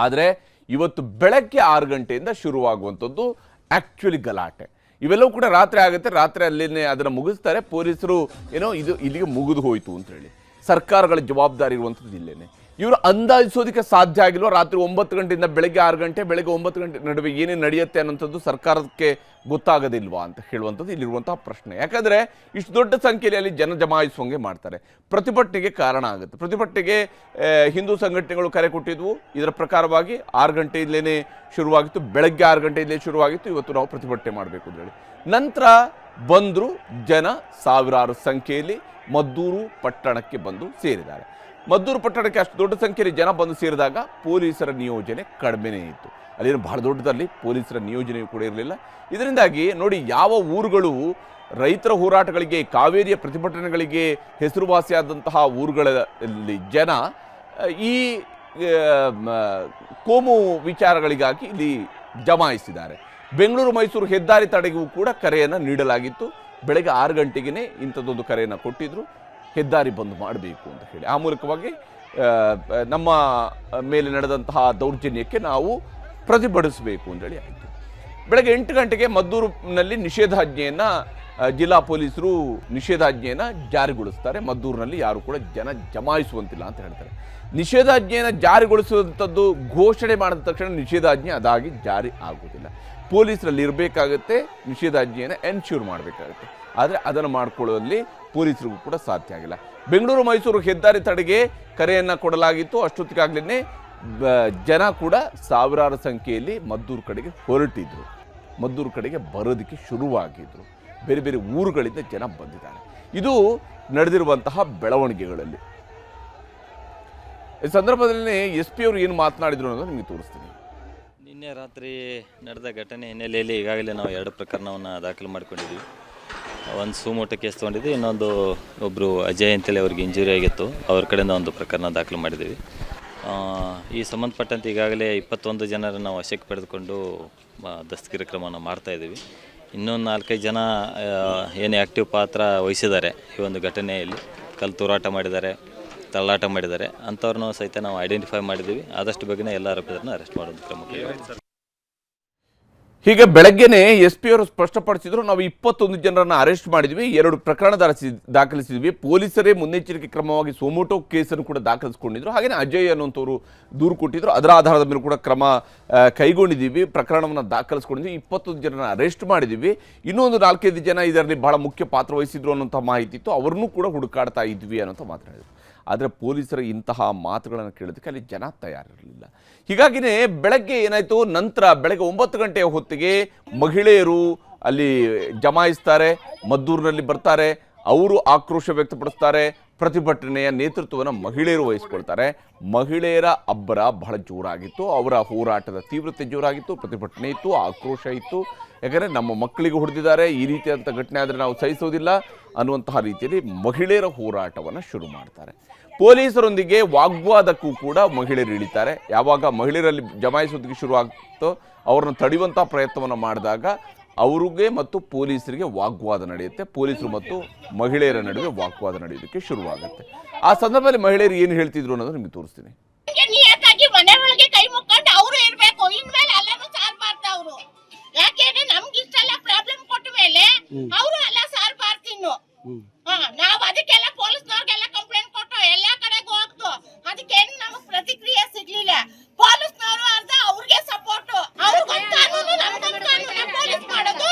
ಆದರೆ ಇವತ್ತು ಬೆಳಗ್ಗೆ 6 ಗಂಟೆಯಿಂದ ಶುರುವಾಗುವಂಥದ್ದು ಆ್ಯಕ್ಚುಲಿ ಗಲಾಟೆ. ಇವೆಲ್ಲವೂ ಕೂಡ ರಾತ್ರಿ ಆಗುತ್ತೆ. ರಾತ್ರಿ ಅಲ್ಲಿನೇ ಅದನ್ನು ಮುಗಿಸ್ತಾರೆ. ಪೊಲೀಸರು ಏನೋ ಇದು ಇಲ್ಲಿಗೆ ಮುಗಿದು ಹೋಯಿತು ಅಂತೇಳಿ ಸರ್ಕಾರಗಳ ಜವಾಬ್ದಾರಿ ಇರುವಂಥದ್ದು ಇಲ್ಲೇನೆ. ಇವರು ಅಂದಾಜಿಸೋದಕ್ಕೆ ಸಾಧ್ಯ ಆಗಿಲ್ವ ರಾತ್ರಿ 9 ಗಂಟೆಯಿಂದ ಬೆಳಗ್ಗೆ 6 ಗಂಟೆ, ಬೆಳಗ್ಗೆ 9 ಗಂಟೆ ನಡುವೆ ಏನೇನು ನಡೆಯುತ್ತೆ ಅನ್ನೋಂಥದ್ದು ಸರ್ಕಾರಕ್ಕೆ ಗೊತ್ತಾಗೋದಿಲ್ವಾ ಅಂತ ಹೇಳುವಂಥದ್ದು ಇಲ್ಲಿರುವಂತಹ ಪ್ರಶ್ನೆ. ಯಾಕಂದರೆ ಇಷ್ಟು ದೊಡ್ಡ ಸಂಖ್ಯೆಯಲ್ಲಿ ಅಲ್ಲಿ ಜನ ಜಮಾಯಿಸುವಂಗೆ ಮಾಡ್ತಾರೆ. ಪ್ರತಿಭಟನೆಗೆ ಕಾರಣ ಆಗುತ್ತೆ. ಪ್ರತಿಭಟನೆಗೆ ಹಿಂದೂ ಸಂಘಟನೆಗಳು ಕರೆ ಕೊಟ್ಟಿದ್ವು. ಇದರ ಪ್ರಕಾರವಾಗಿ 6 ಗಂಟೆಯಿಂದಲೇ ಶುರುವಾಗಿತ್ತು, ಬೆಳಗ್ಗೆ 6 ಗಂಟೆಯಿಂದಲೇ ಶುರುವಾಗಿತ್ತು. ಇವತ್ತು ನಾವು ಪ್ರತಿಭಟನೆ ಮಾಡಬೇಕು ಅಂತ ಹೇಳಿ ನಂತರ ಬಂದರು ಜನ ಸಾವಿರಾರು ಸಂಖ್ಯೆಯಲ್ಲಿ ಮದ್ದೂರು ಪಟ್ಟಣಕ್ಕೆ ಬಂದು ಸೇರಿದ್ದಾರೆ. ಮದ್ದೂರು ಪಟ್ಟಣಕ್ಕೆ ಅಷ್ಟು ದೊಡ್ಡ ಸಂಖ್ಯೆಯಲ್ಲಿ ಜನ ಬಂದು ಸೇರಿದಾಗ ಪೊಲೀಸರ ನಿಯೋಜನೆ ಕಡಿಮೆನೇ ಇತ್ತು. ಅಲ್ಲೇನು ಬಹಳ ದೊಡ್ಡದಲ್ಲಿ ಪೊಲೀಸರ ನಿಯೋಜನೆಯೂ ಕೂಡ ಇರಲಿಲ್ಲ. ಇದರಿಂದಾಗಿ ನೋಡಿ, ಯಾವ ಊರುಗಳು ರೈತರ ಹೋರಾಟಗಳಿಗೆ, ಕಾವೇರಿಯ ಪ್ರತಿಭಟನೆಗಳಿಗೆ ಹೆಸರುವಾಸಿಯಾದಂತಹ ಊರುಗಳಲ್ಲಿ ಜನ ಈ ಕೋಮು ವಿಚಾರಗಳಿಗಾಗಿ ಇಲ್ಲಿ ಜಮಾಯಿಸಿದ್ದಾರೆ. ಬೆಂಗಳೂರು ಮೈಸೂರು ಹೆದ್ದಾರಿ ತಡೆಗೂ ಕೂಡ ಕರೆಯನ್ನು ನೀಡಲಾಗಿತ್ತು. ಬೆಳಗ್ಗೆ 6 ಗಂಟೆಗೆ ಇಂಥದ್ದೊಂದು ಕರೆಯನ್ನು ಕೊಟ್ಟಿದ್ರು, ಹೆದ್ದಾರಿ ಬಂದ್ ಮಾಡಬೇಕು ಅಂತ ಹೇಳಿ. ಆ ಮೂಲಕವಾಗಿ ನಮ್ಮ ಮೇಲೆ ನಡೆದಂತಹ ದೌರ್ಜನ್ಯಕ್ಕೆ ನಾವು ಪ್ರತಿಭಟಿಸಬೇಕು ಅಂತೇಳಿ ಆಯಿತು. ಬೆಳಗ್ಗೆ 8 ಗಂಟೆಗೆ ಮದ್ದೂರಿನಲ್ಲಿ ನಿಷೇಧಾಜ್ಞೆಯನ್ನು ಜಿಲ್ಲಾ ಪೊಲೀಸರು ನಿಷೇಧಾಜ್ಞೆಯನ್ನು ಜಾರಿಗೊಳಿಸ್ತಾರೆ. ಮದ್ದೂರಿನಲ್ಲಿ ಯಾರು ಕೂಡ ಜನ ಜಮಾಯಿಸುವಂತಿಲ್ಲ ಅಂತ ಹೇಳ್ತಾರೆ. ನಿಷೇಧಾಜ್ಞೆಯನ್ನು ಜಾರಿಗೊಳಿಸುವಂಥದ್ದು ಘೋಷಣೆ ಮಾಡಿದ ತಕ್ಷಣ ನಿಷೇಧಾಜ್ಞೆ ಅದಾಗಿ ಜಾರಿ ಆಗುವುದಿಲ್ಲ. ಪೊಲೀಸರಲ್ಲಿ ಇರಬೇಕಾಗುತ್ತೆ, ನಿಷೇಧಾಜ್ಞೆಯನ್ನು ಎನ್ಶ್ಯೂರ್ ಮಾಡಬೇಕಾಗುತ್ತೆ. ಆದರೆ ಅದನ್ನು ಮಾಡಿಕೊಳ್ಳುವಲ್ಲಿ ಪೊಲೀಸರಿಗೂ ಕೂಡ ಸಾಧ್ಯ ಆಗಿಲ್ಲ. ಬೆಂಗಳೂರು ಮೈಸೂರು ಹೆದ್ದಾರಿ ತಡೆಗೆ ಕರೆಯನ್ನು ಕೊಡಲಾಗಿತ್ತು. ಅಷ್ಟೊತ್ತಿಗಾಗಲೇ ಜನ ಕೂಡ ಸಾವಿರಾರು ಸಂಖ್ಯೆಯಲ್ಲಿ ಮದ್ದೂರು ಕಡೆಗೆ ಹೊರಟಿದ್ರು, ಮದ್ದೂರು ಕಡೆಗೆ ಬರೋದಕ್ಕೆ ಶುರುವಾಗಿದ್ರು. ಬೇರೆ ಬೇರೆ ಊರುಗಳಿಂದ ಜನ ಬಂದಿದ್ದಾರೆ. ಇದು ನಡೆದಿರುವಂತಹ ಬೆಳವಣಿಗೆಗಳಲ್ಲಿ. ಈ ಸಂದರ್ಭದಲ್ಲಿ SP ಅವರು ಏನು ಮಾತನಾಡಿದ್ರು ಅನ್ನೋದು ನಿಮಗೆ ತೋರಿಸ್ತೀನಿ. ನಿನ್ನೆ ರಾತ್ರಿ ನಡೆದ ಘಟನೆ ಹಿನ್ನೆಲೆಯಲ್ಲಿ ಈಗಾಗಲೇ ನಾವು 2 ಪ್ರಕರಣವನ್ನು ದಾಖಲು ಮಾಡಿಕೊಂಡಿದ್ದೀವಿ. ಒಂದು ಸುಮೋಟೋ ಕೇಸ್ ತೊಗೊಂಡಿದ್ವಿ, ಇನ್ನೊಂದು ಒಬ್ಬರು ಅಜಯ್ ಅಂತೇಳಿ ಅವ್ರಿಗೆ ಇಂಜುರಿ ಆಗಿತ್ತು, ಅವ್ರ ಕಡೆಯಿಂದ ಒಂದು ಪ್ರಕರಣ ದಾಖಲು ಮಾಡಿದ್ದೀವಿ. ಈ ಸಂಬಂಧಪಟ್ಟಂತೆ ಈಗಾಗಲೇ 21 ಜನರನ್ನು ನಾವು ವಶಕ್ಕೆ ಪಡೆದುಕೊಂಡು ದಸ್ತಗಿರಿ ಕ್ರಮವನ್ನು ಮಾಡ್ತಾಯಿದ್ದೀವಿ. ಇನ್ನೊಂದು 4-5 ಜನ ಏನು ಆ್ಯಕ್ಟಿವ್ ಪಾತ್ರ ವಹಿಸಿದ್ದಾರೆ ಈ ಒಂದು ಘಟನೆಯಲ್ಲಿ, ಕಲ್ಲು ತೂರಾಟ ಮಾಡಿದ್ದಾರೆ, ತಳ್ಳಾಟ ಮಾಡಿದ್ದಾರೆ, ಅಂಥವ್ರನ್ನೂ ಸಹಿತ ನಾವು ಐಡೆಂಟಿಫೈ ಮಾಡಿದ್ದೀವಿ. ಆದಷ್ಟು ಬೇಗನೆ ಎಲ್ಲ ಆರೋಪಿತರನ್ನು ಅರೆಸ್ಟ್ ಮಾಡೋದು ಕ್ರಮ ಕೈಗೊಳ್ಳುತ್ತೆ. ಹೀಗೆ ಬೆಳಗ್ಗೆನೆ ಎಸ್ ಪಿ ಅವರು ಸ್ಪಷ್ಟಪಡಿಸಿದ್ರು, ನಾವು 21 ಜನರನ್ನು ಅರೆಸ್ಟ್ ಮಾಡಿದ್ವಿ, 2 ಪ್ರಕರಣ ದಾಖಲಿಸಿದ್ವಿ. ಪೊಲೀಸರೇ ಮುನ್ನೆಚ್ಚರಿಕೆ ಕ್ರಮವಾಗಿ ಸೋಮೋಟೋ ಕೇಸನ್ನು ಕೂಡ ದಾಖಲಿಸಿಕೊಂಡಿದ್ರು. ಹಾಗೆಯೇ ಅಜಯ್ ಅನ್ನುವಂಥವ್ರು ದೂರು ಕೊಟ್ಟಿದ್ರು, ಅದರ ಆಧಾರದ ಮೇಲೆ ಕೂಡ ಕ್ರಮ ಕೈಗೊಂಡಿದ್ದೀವಿ, ಪ್ರಕರಣವನ್ನು ದಾಖಲಿಸ್ಕೊಂಡಿದ್ವಿ, 21 ಜನರನ್ನು ಅರೆಸ್ಟ್ ಮಾಡಿದ್ದೀವಿ. ಇನ್ನೊಂದು 4-5 ಜನ ಇದರಲ್ಲಿ ಬಹಳ ಮುಖ್ಯ ಪಾತ್ರ ವಹಿಸಿದ್ರು ಅನ್ನೋಂಥ ಮಾಹಿತಿ ಇತ್ತು, ಅವ್ರನ್ನೂ ಕೂಡ ಹುಡುಕಾಡ್ತಾ ಇದ್ವಿ ಅನ್ನೋಂಥ ಮಾತನಾಡಿದ್ರು. ಆದರೆ ಪೊಲೀಸರ ಇಂತಹ ಮಾತುಗಳನ್ನು ಕೇಳೋದಕ್ಕೆ ಅಲ್ಲಿ ಜನ ತಯಾರಿರಲಿಲ್ಲ. ಹೀಗಾಗಿನೇ ಬೆಳಗ್ಗೆ ಏನಾಯಿತು, ನಂತರ ಬೆಳಗ್ಗೆ 9 ಗಂಟೆಯ ಹೊತ್ತಿಗೆ ಮಹಿಳೆಯರು ಅಲ್ಲಿ ಜಮಾಯಿಸ್ತಾರೆ, ಮದ್ದೂರಿನಲ್ಲಿ ಬರ್ತಾರೆ, ಅವರು ಆಕ್ರೋಶ ವ್ಯಕ್ತಪಡಿಸ್ತಾರೆ. ಪ್ರತಿಭಟನೆಯ ನೇತೃತ್ವವನ್ನು ಮಹಿಳೆಯರು ವಹಿಸ್ಕೊಳ್ತಾರೆ. ಮಹಿಳೆಯರ ಅಬ್ಬರ ಬಹಳ ಜೋರಾಗಿತ್ತು, ಅವರ ಹೋರಾಟದ ತೀವ್ರತೆ ಜೋರಾಗಿತ್ತು, ಪ್ರತಿಭಟನೆ ಇತ್ತು, ಆಕ್ರೋಶ ಇತ್ತು. ಯಾಕಂದರೆ ನಮ್ಮ ಮಕ್ಕಳಿಗೆ ಹೊಡೆದಿದ್ದಾರೆ, ಈ ರೀತಿಯಂಥ ಘಟನೆ ಆದರೆ ನಾವು ಸಹಿಸೋದಿಲ್ಲ ಅನ್ನುವಂತಹ ರೀತಿಯಲ್ಲಿ ಮಹಿಳೆಯರ ಹೋರಾಟವನ್ನು ಶುರು ಮಾಡ್ತಾರೆ. ಪೊಲೀಸರೊಂದಿಗೆ ವಾಗ್ವಾದಕ್ಕೂ ಕೂಡ ಮಹಿಳೆಯರು ಇಳಿತಾರೆ. ಯಾವಾಗ ಮಹಿಳೆಯರಲ್ಲಿ ಜಮಾಯಿಸೋದಕ್ಕೆ ಶುರು ಆಗ್ತೋ ಅವ್ರನ್ನ ತಡೆಯುವಂಥ ಪ್ರಯತ್ನವನ್ನು ಮಾಡಿದಾಗ ಅವ್ರಿಗೆ ಮತ್ತು ಪೊಲೀಸರಿಗೆ ವಾಗ್ವಾದ ನಡೆಯುತ್ತೆ. ಪೊಲೀಸರು ಮತ್ತು ಮಹಿಳೆಯರ ನಡುವೆ ವಾಗ್ವಾದ ನಡೆಯೋದಕ್ಕೆ ಶುರುವಾಗುತ್ತೆ. ಆ ಸಂದರ್ಭದಲ್ಲಿ ಮಹಿಳೆಯರು ಏನು ಹೇಳ್ತಿದ್ರು ಅನ್ನೋದು ನಿಮಗೆ ತೋರಿಸ್ತೀನಿ. ಮನೆ ಒಳಗೆ ಕೈ ಮುಕ್ಕೊಂಡು ಅವರು ಇರಬೇಕು, ಇನ್ಮೇಲೆ ಎಲ್ಲರೂ ಸಾರ್ಬಾರ್ದು. ಅವರು ಯಾಕೆಂದ್ರೆ ನಮ್ಗೆ ಇಷ್ಟೆಲ್ಲ ಪ್ರಾಬ್ಲಮ್ ಕೊಟ್ಟ ಮೇಲೆ ಅವರು ಎಲ್ಲ ಸಾರ್ಬಾರ್ದು. ಇನ್ನು ನಾವು ಅದಕ್ಕೆಲ್ಲ ಪೊಲೀಸ್ನವ್ರಿಗೆಲ್ಲ ಕಂಪ್ಲೇಂಟ್ ಕೊಟ್ಟು ಎಲ್ಲಾ ಕಡೆಗೂ ಹೋಗ್ತು, ಅದಕ್ಕೇನು ನಮಗ್ ಪ್ರತಿಕ್ರಿಯೆ ಸಿಗ್ಲಿಲ್ಲ. ಪೊಲೀಸ್ನವರು ಅರ್ಧ ಅವ್ರಿಗೆ ಸಪೋರ್ಟ್, ಅವ್ರಿಗೊಂದು ಕಾನೂನು ನಮ್ಗೊಂದು ಕಾನೂನು ಪೊಲೀಸ್ ಮಾಡೋದು,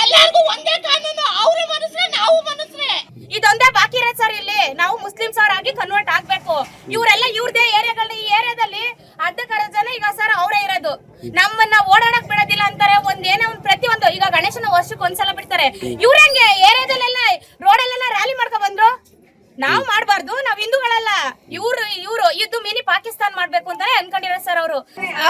ಎಲ್ಲರಿಗೂ ಒಂದೇ ಕಾನೂನು, ಅವ್ರು ಮನುಷ್ಯರೇ ನಾವು ಮನುಷ್ಯರೇ. ಇದೊಂದೇ ಬಾಕಿ ಇರೋದು ಸರ್. ಇಲ್ಲಿ ನಾವು ಮುಸ್ಲಿಮ್ಸ್ ಅವರಾಗಿ ಕನ್ವರ್ಟ್ ಆಗ್ಬೇಕು. ಇವರೆಲ್ಲ ಇವ್ರದೇ ಏರಿಯಾಗಳಲ್ಲಿ, ಈ ಏರಿಯಾದಲ್ಲಿ ಅರ್ಧಕ್ಕರ್ಧ ಜನ ಈಗ ಸರ್ ಅವರೇ ಇರೋದು. ನಮ್ಮನ್ನ ಓಡಾಡಕ್ ಬಿಡೋದಿಲ್ಲ ಅಂತಾರೆ. ಒಂದೇನೋ ಒಂದು ಪ್ರತಿಯೊಂದು ಈಗ ಗಣೇಶನ ವರ್ಷಕ್ಕೆ ಒಂದ್ಸಲ ಬಿಡ್ತಾರೆ. ಇವ್ರಂಗೆ ಏರಿಯಾದಲ್ಲೆಲ್ಲ ರೋಡಲ್ಲೆಲ್ಲ ರ್ಯಾಲಿ ಮಾಡ್ಕೊ ಬಂದ್ರು. ನಾವ್ ಮಾಡ್ಬಾರ್ದು, ನಾವ್ ಹಿಂದೂಗಳಲ್ಲ. ಇವ್ರು ಇದು ಮಿನಿ ಪಾಕಿಸ್ತಾನ್ ಮಾಡ್ಬೇಕು ಅಂತಾನೆ ಅನ್ಕೊಂಡಿರೋ ಸರ್ ಅವರು.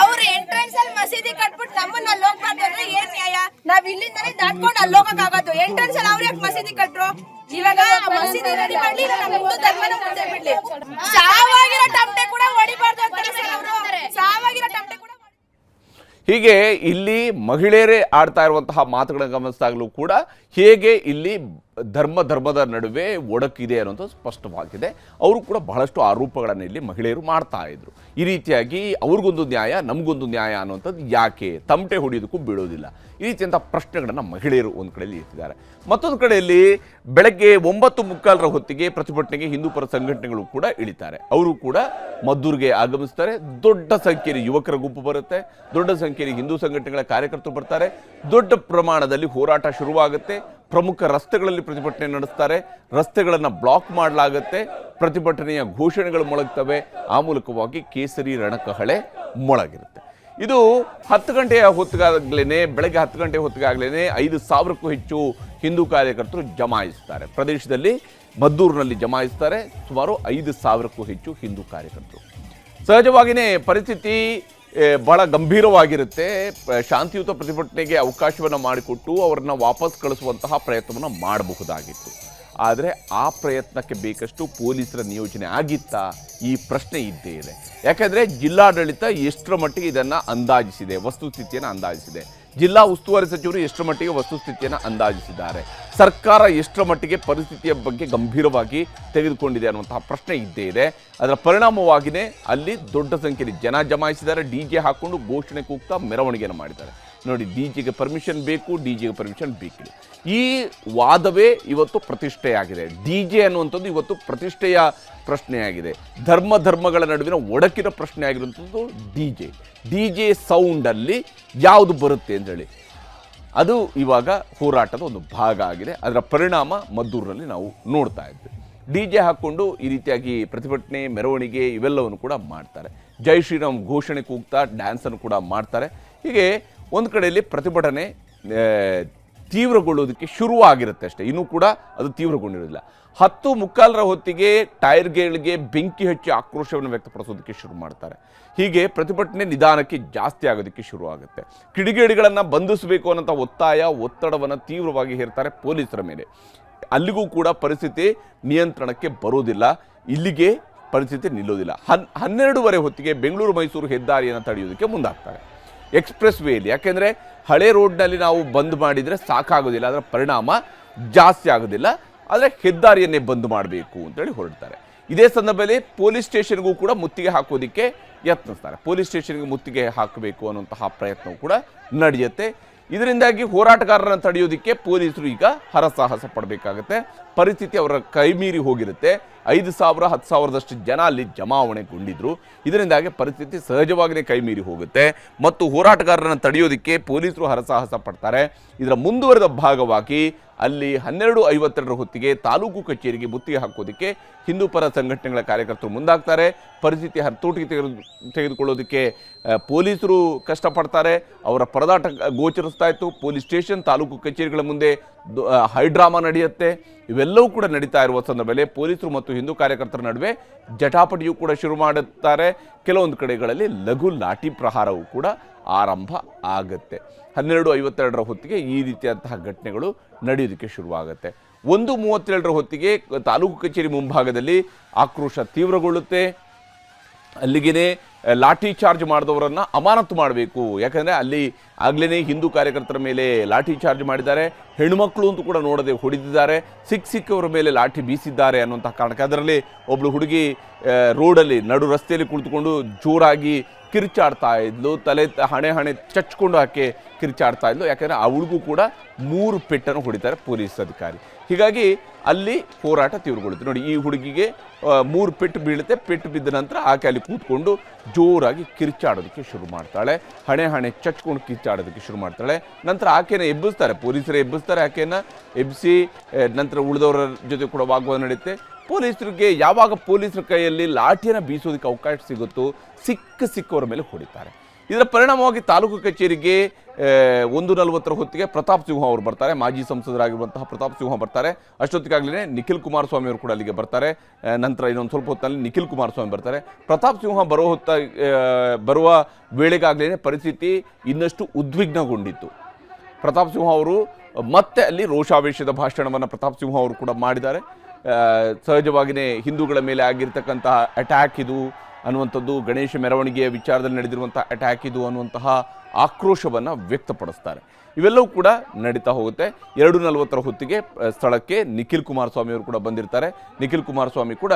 ಅವ್ರು ಎಂಟ್ರೆನ್ಸ್ ಅಲ್ಲಿ ಮಸೀದಿ ಕಟ್ಬಿಟ್ಟು ನಮ್ಮನ್ನ ಅಲ್ಲಿ ಹೋಗ್ಬಾರ್ದು. ಏನ್ ನ್ಯಾಯ? ನಾವ್ ಇಲ್ಲಿಂದಾನೆ ದಾಟ್ಕೊಂಡು ಅಲ್ಲಿ ಹೋಗಕ್ ಆಗೋದು. ಎಂಟ್ರೆನ್ಸ್ ಅಲ್ಲಿ ಅವ್ರು ಯಾಕೆ ಮಸೀದಿ ಕಟ್ರು? ಇವಾಗ ಮಸೀದಿ ರೆಡಿ ಮಾಡ್ಲಿ, ನಮ್ಮ ಹಿಂದೂ ಧರ್ಮನ ಮುಂದೆ ಬಿಡ್ಲಿ. ಸಾವಾಗಿರೋ ಟಮಟೆ ಕೂಡ ಹೊಡಿಬಾರ್ದು ಅಂತಾರೆ ಸರ್ ಅವರು. ಸಾವಾಗಿರೋ ಟಮಟೆ ಕೂಡ. ಹೀಗೆ ಇಲ್ಲಿ ಮಹಿಳೆಯರೇ ಆಡ್ತಾ ಇರುವಂತಹ ಮಾತುಗಳನ್ನು ಗಮನಿಸಿದಾಗಲೂ ಕೂಡ ಹೇಗೆ ಇಲ್ಲಿ ಧರ್ಮದ ನಡುವೆ ಒಡಕಿದೆ ಅನ್ನೋದು ಸ್ಪಷ್ಟವಾಗಿದೆ. ಅವರು ಕೂಡ ಬಹಳಷ್ಟು ಆರೋಪಗಳನ್ನು ಇಲ್ಲಿ ಮಹಿಳೆಯರು ಮಾಡ್ತಾ ಇದ್ರು. ಈ ರೀತಿಯಾಗಿ ಅವ್ರಿಗೊಂದು ನ್ಯಾಯ, ನಮಗೊಂದು ನ್ಯಾಯ ಅನ್ನುವಂಥದ್ದು ಯಾಕೆ, ತಮಟೆ ಹೊಡೆಯೋದಕ್ಕೂ ಬೀಳೋದಿಲ್ಲ, ಈ ರೀತಿಯಂಥ ಪ್ರಶ್ನೆಗಳನ್ನು ಮಹಿಳೆಯರು ಒಂದು ಕಡೆಯಲ್ಲಿ ಎತ್ತಿದ್ದಾರೆ. ಮತ್ತೊಂದು ಕಡೆಯಲ್ಲಿ ಬೆಳಗ್ಗೆ 9:45 ಹೊತ್ತಿಗೆ ಪ್ರತಿಭಟನೆಗೆ ಹಿಂದೂ ಪರ ಸಂಘಟನೆಗಳು ಕೂಡ ಇಳಿತಾರೆ. ಅವರು ಕೂಡ ಮದ್ದೂರಿಗೆ ಆಗಮಿಸ್ತಾರೆ. ದೊಡ್ಡ ಸಂಖ್ಯೆಯಲ್ಲಿ ಯುವಕರ ಗುಂಪು ಬರುತ್ತೆ, ದೊಡ್ಡ ಸಂಖ್ಯೆಯಲ್ಲಿ ಹಿಂದೂ ಸಂಘಟನೆಗಳ ಕಾರ್ಯಕರ್ತರು ಬರ್ತಾರೆ. ದೊಡ್ಡ ಪ್ರಮಾಣದಲ್ಲಿ ಹೋರಾಟ ಶುರುವಾಗುತ್ತೆ. ಪ್ರಮುಖ ರಸ್ತೆಗಳಲ್ಲಿ ಪ್ರತಿಭಟನೆ ನಡೆಸ್ತಾರೆ. ರಸ್ತೆಗಳನ್ನು ಬ್ಲಾಕ್ ಮಾಡಲಾಗುತ್ತೆ. ಪ್ರತಿಭಟನೆಯ ಘೋಷಣೆಗಳು ಮೊಳಗ್ತವೆ. ಆ ಮೂಲಕವಾಗಿ ಕೇಸರಿ ರಣಕಹಳೆ ಮೊಳಗಿರುತ್ತೆ. ಇದು 10 ಗಂಟೆಯ ಹೊತ್ತಿಗಾಗಲೇ, ಬೆಳಗ್ಗೆ 10 ಗಂಟೆ ಹೊತ್ತಿಗಾಗಲೇ 5,000ಕ್ಕೂ ಹೆಚ್ಚು ಹಿಂದೂ ಕಾರ್ಯಕರ್ತರು ಜಮಾಯಿಸ್ತಾರೆ. ಪ್ರದೇಶದಲ್ಲಿ ಮದ್ದೂರಿನಲ್ಲಿ ಜಮಾಯಿಸ್ತಾರೆ ಸುಮಾರು 5,000ಕ್ಕೂ ಹೆಚ್ಚು ಹಿಂದೂ ಕಾರ್ಯಕರ್ತರು. ಸಹಜವಾಗಿಯೇ ಪರಿಸ್ಥಿತಿ ಬಹಳ ಗಂಭೀರವಾಗಿರುತ್ತೆ. ಶಾಂತಿಯುತ ಪ್ರತಿಭಟನೆಗೆ ಅವಕಾಶವನ್ನು ಮಾಡಿಕೊಟ್ಟು ಅವರನ್ನ ವಾಪಸ್ ಕಳಿಸುವಂತಹ ಪ್ರಯತ್ನವನ್ನು ಮಾಡಬಹುದಾಗಿತ್ತು. ಆದರೆ ಆ ಪ್ರಯತ್ನಕ್ಕೆ ಬೇಕಷ್ಟು ಪೊಲೀಸರ ನಿಯೋಜನೆ ಆಗಿತ್ತಾ? ಈ ಪ್ರಶ್ನೆ ಇದ್ದೇ ಇದೆ. ಯಾಕಂದರೆ ಜಿಲ್ಲಾಡಳಿತ ಎಷ್ಟರ ಮಟ್ಟಿಗೆ ಇದನ್ನು ಅಂದಾಜಿಸಿದೆ, ವಸ್ತುಸ್ಥಿತಿಯನ್ನು ಅಂದಾಜಿಸಿದೆ. ಜಿಲ್ಲಾ ಉಸ್ತುವಾರಿ ಸಚಿವರು ಎಷ್ಟರ ಮಟ್ಟಿಗೆ ವಸ್ತುಸ್ಥಿತಿಯನ್ನು ಅಂದಾಜಿಸಿದ್ದಾರೆ, ಸರ್ಕಾರ ಎಷ್ಟರ ಮಟ್ಟಿಗೆ ಪರಿಸ್ಥಿತಿಯ ಬಗ್ಗೆ ಗಂಭೀರವಾಗಿ ತೆಗೆದುಕೊಂಡಿದೆ ಅನ್ನುವಂತಹ ಪ್ರಶ್ನೆ ಇದ್ದೇ ಇದೆ. ಅದರ ಪರಿಣಾಮವಾಗಿಯೇ ಅಲ್ಲಿ ದೊಡ್ಡ ಸಂಖ್ಯೆಯಲ್ಲಿ ಜನ ಜಮಾಯಿಸಿದ್ದಾರೆ. DJ ಹಾಕ್ಕೊಂಡು ಘೋಷಣೆ ಕೂಗ್ತಾ ಮೆರವಣಿಗೆಯನ್ನು ಮಾಡಿದ್ದಾರೆ. ನೋಡಿ, DJಗೆ ಪರ್ಮಿಷನ್ ಬೇಕು, DJಗೆ ಪರ್ಮಿಷನ್ ಬೇಕಿಲ್ಲ. ಈ ವಾದವೇ ಇವತ್ತು ಪ್ರತಿಷ್ಠೆಯಾಗಿದೆ. DJ ಅನ್ನುವಂಥದ್ದು ಇವತ್ತು ಪ್ರತಿಷ್ಠೆಯ ಪ್ರಶ್ನೆಯಾಗಿದೆ. ಧರ್ಮಗಳ ನಡುವಿನ ಒಡಕಿನ ಪ್ರಶ್ನೆ ಆಗಿರುವಂಥದ್ದು DJ ಸೌಂಡಲ್ಲಿ ಯಾವುದು ಬರುತ್ತೆ ಅಂತೇಳಿ ಅದು ಇವಾಗ ಹೋರಾಟದ ಒಂದು ಭಾಗ ಆಗಿದೆ. ಅದರ ಪರಿಣಾಮ ಮದ್ದೂರಿನಲ್ಲಿ ನಾವು ನೋಡ್ತಾ ಇದ್ವಿ. DJ ಹಾಕ್ಕೊಂಡು ಈ ರೀತಿಯಾಗಿ ಪ್ರತಿಭಟನೆ, ಮೆರವಣಿಗೆ ಇವೆಲ್ಲವನ್ನು ಕೂಡ ಮಾಡ್ತಾರೆ. ಜೈ ಶ್ರೀರಾಮ್ ಘೋಷಣೆ ಕೂಗ್ತಾ ಡ್ಯಾನ್ಸನ್ನು ಕೂಡ ಮಾಡ್ತಾರೆ. ಹೀಗೆ ಒಂದು ಕಡೆಯಲ್ಲಿ ಪ್ರತಿಭಟನೆ ತೀವ್ರಗೊಳ್ಳೋದಕ್ಕೆ ಶುರುವಾಗಿರುತ್ತೆ ಅಷ್ಟೇ, ಇನ್ನೂ ಕೂಡ ಅದು ತೀವ್ರಗೊಂಡಿರೋದಿಲ್ಲ. 10:45 ಹೊತ್ತಿಗೆ ಟೈರ್ಗಳಿಗೆ ಬೆಂಕಿ ಹಚ್ಚಿ ಆಕ್ರೋಶವನ್ನು ವ್ಯಕ್ತಪಡಿಸೋದಕ್ಕೆ ಶುರು ಮಾಡ್ತಾರೆ. ಹೀಗೆ ಪ್ರತಿಭಟನೆ ನಿಧಾನಕ್ಕೆ ಜಾಸ್ತಿ ಆಗೋದಕ್ಕೆ ಶುರು ಆಗುತ್ತೆ. ಕಿಡಿಗೇಡಿಗಳನ್ನು ಬಂಧಿಸಬೇಕು ಅನ್ನೋಂಥ ಒತ್ತಡವನ್ನು ತೀವ್ರವಾಗಿ ಹೇರ್ತಾರೆ ಪೊಲೀಸರ ಮೇಲೆ. ಅಲ್ಲಿಗೂ ಕೂಡ ಪರಿಸ್ಥಿತಿ ನಿಯಂತ್ರಣಕ್ಕೆ ಬರೋದಿಲ್ಲ, ಇಲ್ಲಿಗೆ ಪರಿಸ್ಥಿತಿ ನಿಲ್ಲೋದಿಲ್ಲ. 12:30 ಹೊತ್ತಿಗೆ ಬೆಂಗಳೂರು ಮೈಸೂರು ಹೆದ್ದಾರಿಯನ್ನು ತಡೆಯೋದಕ್ಕೆ ಮುಂದಾಗ್ತಾರೆ. ಎಕ್ಸ್ಪ್ರೆಸ್ ವೇಲಿ, ಯಾಕೆಂದರೆ ಹಳೆ ರೋಡ್ನಲ್ಲಿ ನಾವು ಬಂದ್ ಮಾಡಿದರೆ ಸಾಕಾಗೋದಿಲ್ಲ, ಅದರ ಪರಿಣಾಮ ಜಾಸ್ತಿ ಆಗೋದಿಲ್ಲ, ಆದರೆ ಹೆದ್ದಾರಿಯನ್ನೇ ಬಂದ್ ಮಾಡಬೇಕು ಅಂತೇಳಿ ಹೊರಡ್ತಾರೆ. ಇದೇ ಸಂದರ್ಭದಲ್ಲಿ ಪೊಲೀಸ್ ಸ್ಟೇಷನ್ಗೂ ಕೂಡ ಮುತ್ತಿಗೆ ಹಾಕೋದಕ್ಕೆ ಯತ್ನಿಸ್ತಾರೆ. ಪೊಲೀಸ್ ಸ್ಟೇಷನ್ಗೆ ಮುತ್ತಿಗೆ ಹಾಕಬೇಕು ಅನ್ನುವಂತಹ ಪ್ರಯತ್ನವೂ ಕೂಡ ನಡೆಯುತ್ತೆ. ಇದರಿಂದಾಗಿ ಹೋರಾಟಗಾರರನ್ನು ತಡೆಯೋದಕ್ಕೆ ಪೊಲೀಸರು ಈಗ ಹರಸಾಹಸ ಪಡಬೇಕಾಗತ್ತೆ. ಪರಿಸ್ಥಿತಿ ಅವರ ಕೈಮೀರಿ ಹೋಗಿರುತ್ತೆ. 5,000 10,000ದಷ್ಟು ಜನ ಅಲ್ಲಿ ಜಮಾವಣೆಗೊಂಡಿದ್ರು. ಇದರಿಂದಾಗಿ ಪರಿಸ್ಥಿತಿ ಸಹಜವಾಗಿಯೇ ಕೈಮೀರಿ ಹೋಗುತ್ತೆ ಮತ್ತು ಹೋರಾಟಗಾರರನ್ನು ತಡೆಯೋದಕ್ಕೆ ಪೊಲೀಸರು ಹರಸಾಹಸ ಪಡ್ತಾರೆ. ಇದರ ಮುಂದುವರೆದ ಭಾಗವಾಗಿ ಅಲ್ಲಿ 12:52 ಹೊತ್ತಿಗೆ ತಾಲೂಕು ಕಚೇರಿಗೆ ಮುತ್ತಿಗೆ ಹಾಕೋದಕ್ಕೆ ಹಿಂದೂ ಪರ ಸಂಘಟನೆಗಳ ಕಾರ್ಯಕರ್ತರು ಮುಂದಾಗ್ತಾರೆ. ಪರಿಸ್ಥಿತಿ ಹತೋಟಿಗೆ ತೆಗೆದುಕೊಳ್ಳೋದಕ್ಕೆ ಪೊಲೀಸರು ಕಷ್ಟಪಡ್ತಾರೆ. ಅವರ ಪರದಾಟ ಗೋಚರಿಸ್ತಾ ಇತ್ತು. ಪೊಲೀಸ್ ಸ್ಟೇಷನ್, ತಾಲೂಕು ಕಚೇರಿಗಳ ಮುಂದೆ ಹೈಡ್ರಾಮಾ ನಡೆಯುತ್ತೆ. ಇವೆಲ್ಲವೂ ಕೂಡ ನಡೀತಾ ಇರುವ ಸಂದರ್ಭದಲ್ಲಿ ಪೊಲೀಸರು ಮತ್ತು ಹಿಂದೂ ಕಾರ್ಯಕರ್ತರ ನಡುವೆ ಜಟಾಪಟಿಯೂ ಕೂಡ ಶುರು ಮಾಡುತ್ತಾರೆ. ಕೆಲವೊಂದು ಕಡೆಗಳಲ್ಲಿ ಲಘು ಲಾಠಿ ಪ್ರಹಾರವೂ ಕೂಡ ಆರಂಭ ಆಗುತ್ತೆ. 12:52 ಹೊತ್ತಿಗೆ ಈ ರೀತಿಯಾದಂತಹ ಘಟನೆಗಳು ನಡೆಯೋದಕ್ಕೆ ಶುರುವಾಗುತ್ತೆ. 1:37 ಹೊತ್ತಿಗೆ ತಾಲೂಕು ಕಚೇರಿ ಮುಂಭಾಗದಲ್ಲಿ ಆಕ್ರೋಶ ತೀವ್ರಗೊಳ್ಳುತ್ತೆ. ಅಲ್ಲಿಗೇ ಲಾಠಿ ಚಾರ್ಜ್ ಮಾಡಿದವರನ್ನು ಅಮಾನತು ಮಾಡಬೇಕು, ಯಾಕಂದರೆ ಅಲ್ಲಿ ಆಗಲೇ ಹಿಂದೂ ಕಾರ್ಯಕರ್ತರ ಮೇಲೆ ಲಾಠಿ ಚಾರ್ಜ್ ಮಾಡಿದ್ದಾರೆ. ಹೆಣ್ಣುಮಕ್ಕಳು ಅಂತೂ ಕೂಡ ನೋಡದೆ ಹೊಡೆದಿದ್ದಾರೆ. ಸಿಕ್ಕವರ ಮೇಲೆ ಲಾಠಿ ಬೀಸಿದ್ದಾರೆ ಅನ್ನುವಂಥ ಕಾರಣಕ್ಕೆ ಅದರಲ್ಲಿ ಒಬ್ಬಳು ಹುಡುಗಿ ರೋಡಲ್ಲಿ ನಡು ರಸ್ತೆಯಲ್ಲಿ ಕುಳಿತುಕೊಂಡು ಜೋರಾಗಿ ಕಿರ್ಚಾಡ್ತಾ ಇದ್ಲು. ಹಣೆ ಚಚ್ಕೊಂಡು ಆಕೆ ಕಿರ್ಚಾಡ್ತಾ ಇದ್ಲು. ಯಾಕಂದರೆ ಅವಳಿಗೂ ಕೂಡ 3 ಪೆಟ್ಟನ್ನು ಹೊಡಿತಾರೆ ಪೊಲೀಸ್ ಅಧಿಕಾರಿ. ಹೀಗಾಗಿ ಅಲ್ಲಿ ಹೋರಾಟ ತೀವ್ರಗೊಳ್ಳುತ್ತೆ. ನೋಡಿ, ಈ ಹುಡುಗಿಗೆ 3 ಪೆಟ್ಟು ಬೀಳುತ್ತೆ. ಪೆಟ್ಟು ಬಿದ್ದ ನಂತರ ಆಕೆ ಅಲ್ಲಿ ಕೂತ್ಕೊಂಡು ಜೋರಾಗಿ ಕಿರ್ಚಾಡೋದಕ್ಕೆ ಶುರು ಮಾಡ್ತಾಳೆ. ಹಣೆ ಚಚ್ಕೊಂಡು ಕಿರ್ಚಾಡೋದಕ್ಕೆ ಶುರು ಮಾಡ್ತಾಳೆ. ನಂತರ ಆಕೆನ ಎಬ್ಬಿಸ್ತಾರೆ, ಪೊಲೀಸರೇ ಎಬ್ಬಿಸ್ತಾರೆ. ಆಕೆಯನ್ನು ಎಬ್ಬಿಸಿ ನಂತರ ಉಳಿದವರ ಜೊತೆ ಕೂಡ ವಾಗ್ವಾದ ನಡೆಯುತ್ತೆ. ಪೊಲೀಸರಿಗೆ ಯಾವಾಗ ಪೊಲೀಸರ ಕೈಯಲ್ಲಿ ಲಾಠಿಯನ್ನು ಬೀಸೋದಕ್ಕೆ ಅವಕಾಶ ಸಿಗುತ್ತೋ ಸಿಕ್ಕವರ ಮೇಲೆ ಹೊಡಿತಾರೆ. ಇದರ ಪರಿಣಾಮವಾಗಿ ತಾಲೂಕು ಕಚೇರಿಗೆ 1:40 ಹೊತ್ತಿಗೆ ಪ್ರತಾಪ್ ಸಿಂಹ ಅವರು ಬರ್ತಾರೆ. ಮಾಜಿ ಸಂಸದರಾಗಿರುವಂತಹ ಪ್ರತಾಪ್ ಸಿಂಹ ಬರ್ತಾರೆ. ಅಷ್ಟೊತ್ತಿಗಾಗಲೇ ನಿಖಿಲ್ ಕುಮಾರಸ್ವಾಮಿ ಅವರು ಕೂಡ ಅಲ್ಲಿಗೆ ಬರ್ತಾರೆ. ನಂತರ ಇನ್ನೊಂದು ಸ್ವಲ್ಪ ಹೊತ್ತಿನಲ್ಲಿ ನಿಖಿಲ್ ಕುಮಾರಸ್ವಾಮಿ ಬರ್ತಾರೆ. ಪ್ರತಾಪ್ ಸಿಂಹ ಬರುವ ವೇಳೆಗಾಗಲೇ ಪರಿಸ್ಥಿತಿ ಇನ್ನಷ್ಟು ಉದ್ವಿಗ್ನಗೊಂಡಿತ್ತು. ಪ್ರತಾಪ್ ಸಿಂಹ ಅವರು ಮತ್ತೆ ಅಲ್ಲಿ ರೋಷಾವೇಶದ ಭಾಷಣವನ್ನು ಪ್ರತಾಪ್ ಸಿಂಹ ಅವರು ಕೂಡ ಮಾಡಿದ್ದಾರೆ. ಸಹಜವಾಗಿಯೇ ಹಿಂದೂಗಳ ಮೇಲೆ ಆಗಿರ್ತಕ್ಕಂತಹ ಅಟ್ಯಾಕ್ ಇದು ಅನ್ನುವಂಥದ್ದು, ಗಣೇಶ ಮೆರವಣಿಗೆಯ ವಿಚಾರದಲ್ಲಿ ನಡೆದಿರುವಂಥ ಅಟ್ಯಾಕ್ ಇದು ಅನ್ನುವಂತಹ ಆಕ್ರೋಶವನ್ನು ವ್ಯಕ್ತಪಡಿಸ್ತಾರೆ. ಇವೆಲ್ಲವೂ ಕೂಡ ನಡೀತಾ ಹೋಗುತ್ತೆ. 2:40 ಹೊತ್ತಿಗೆ ಸ್ಥಳಕ್ಕೆ ನಿಖಿಲ್ ಕುಮಾರಸ್ವಾಮಿ ಅವರು ಕೂಡ ಬಂದಿರ್ತಾರೆ. ನಿಖಿಲ್ ಕುಮಾರಸ್ವಾಮಿ ಕೂಡ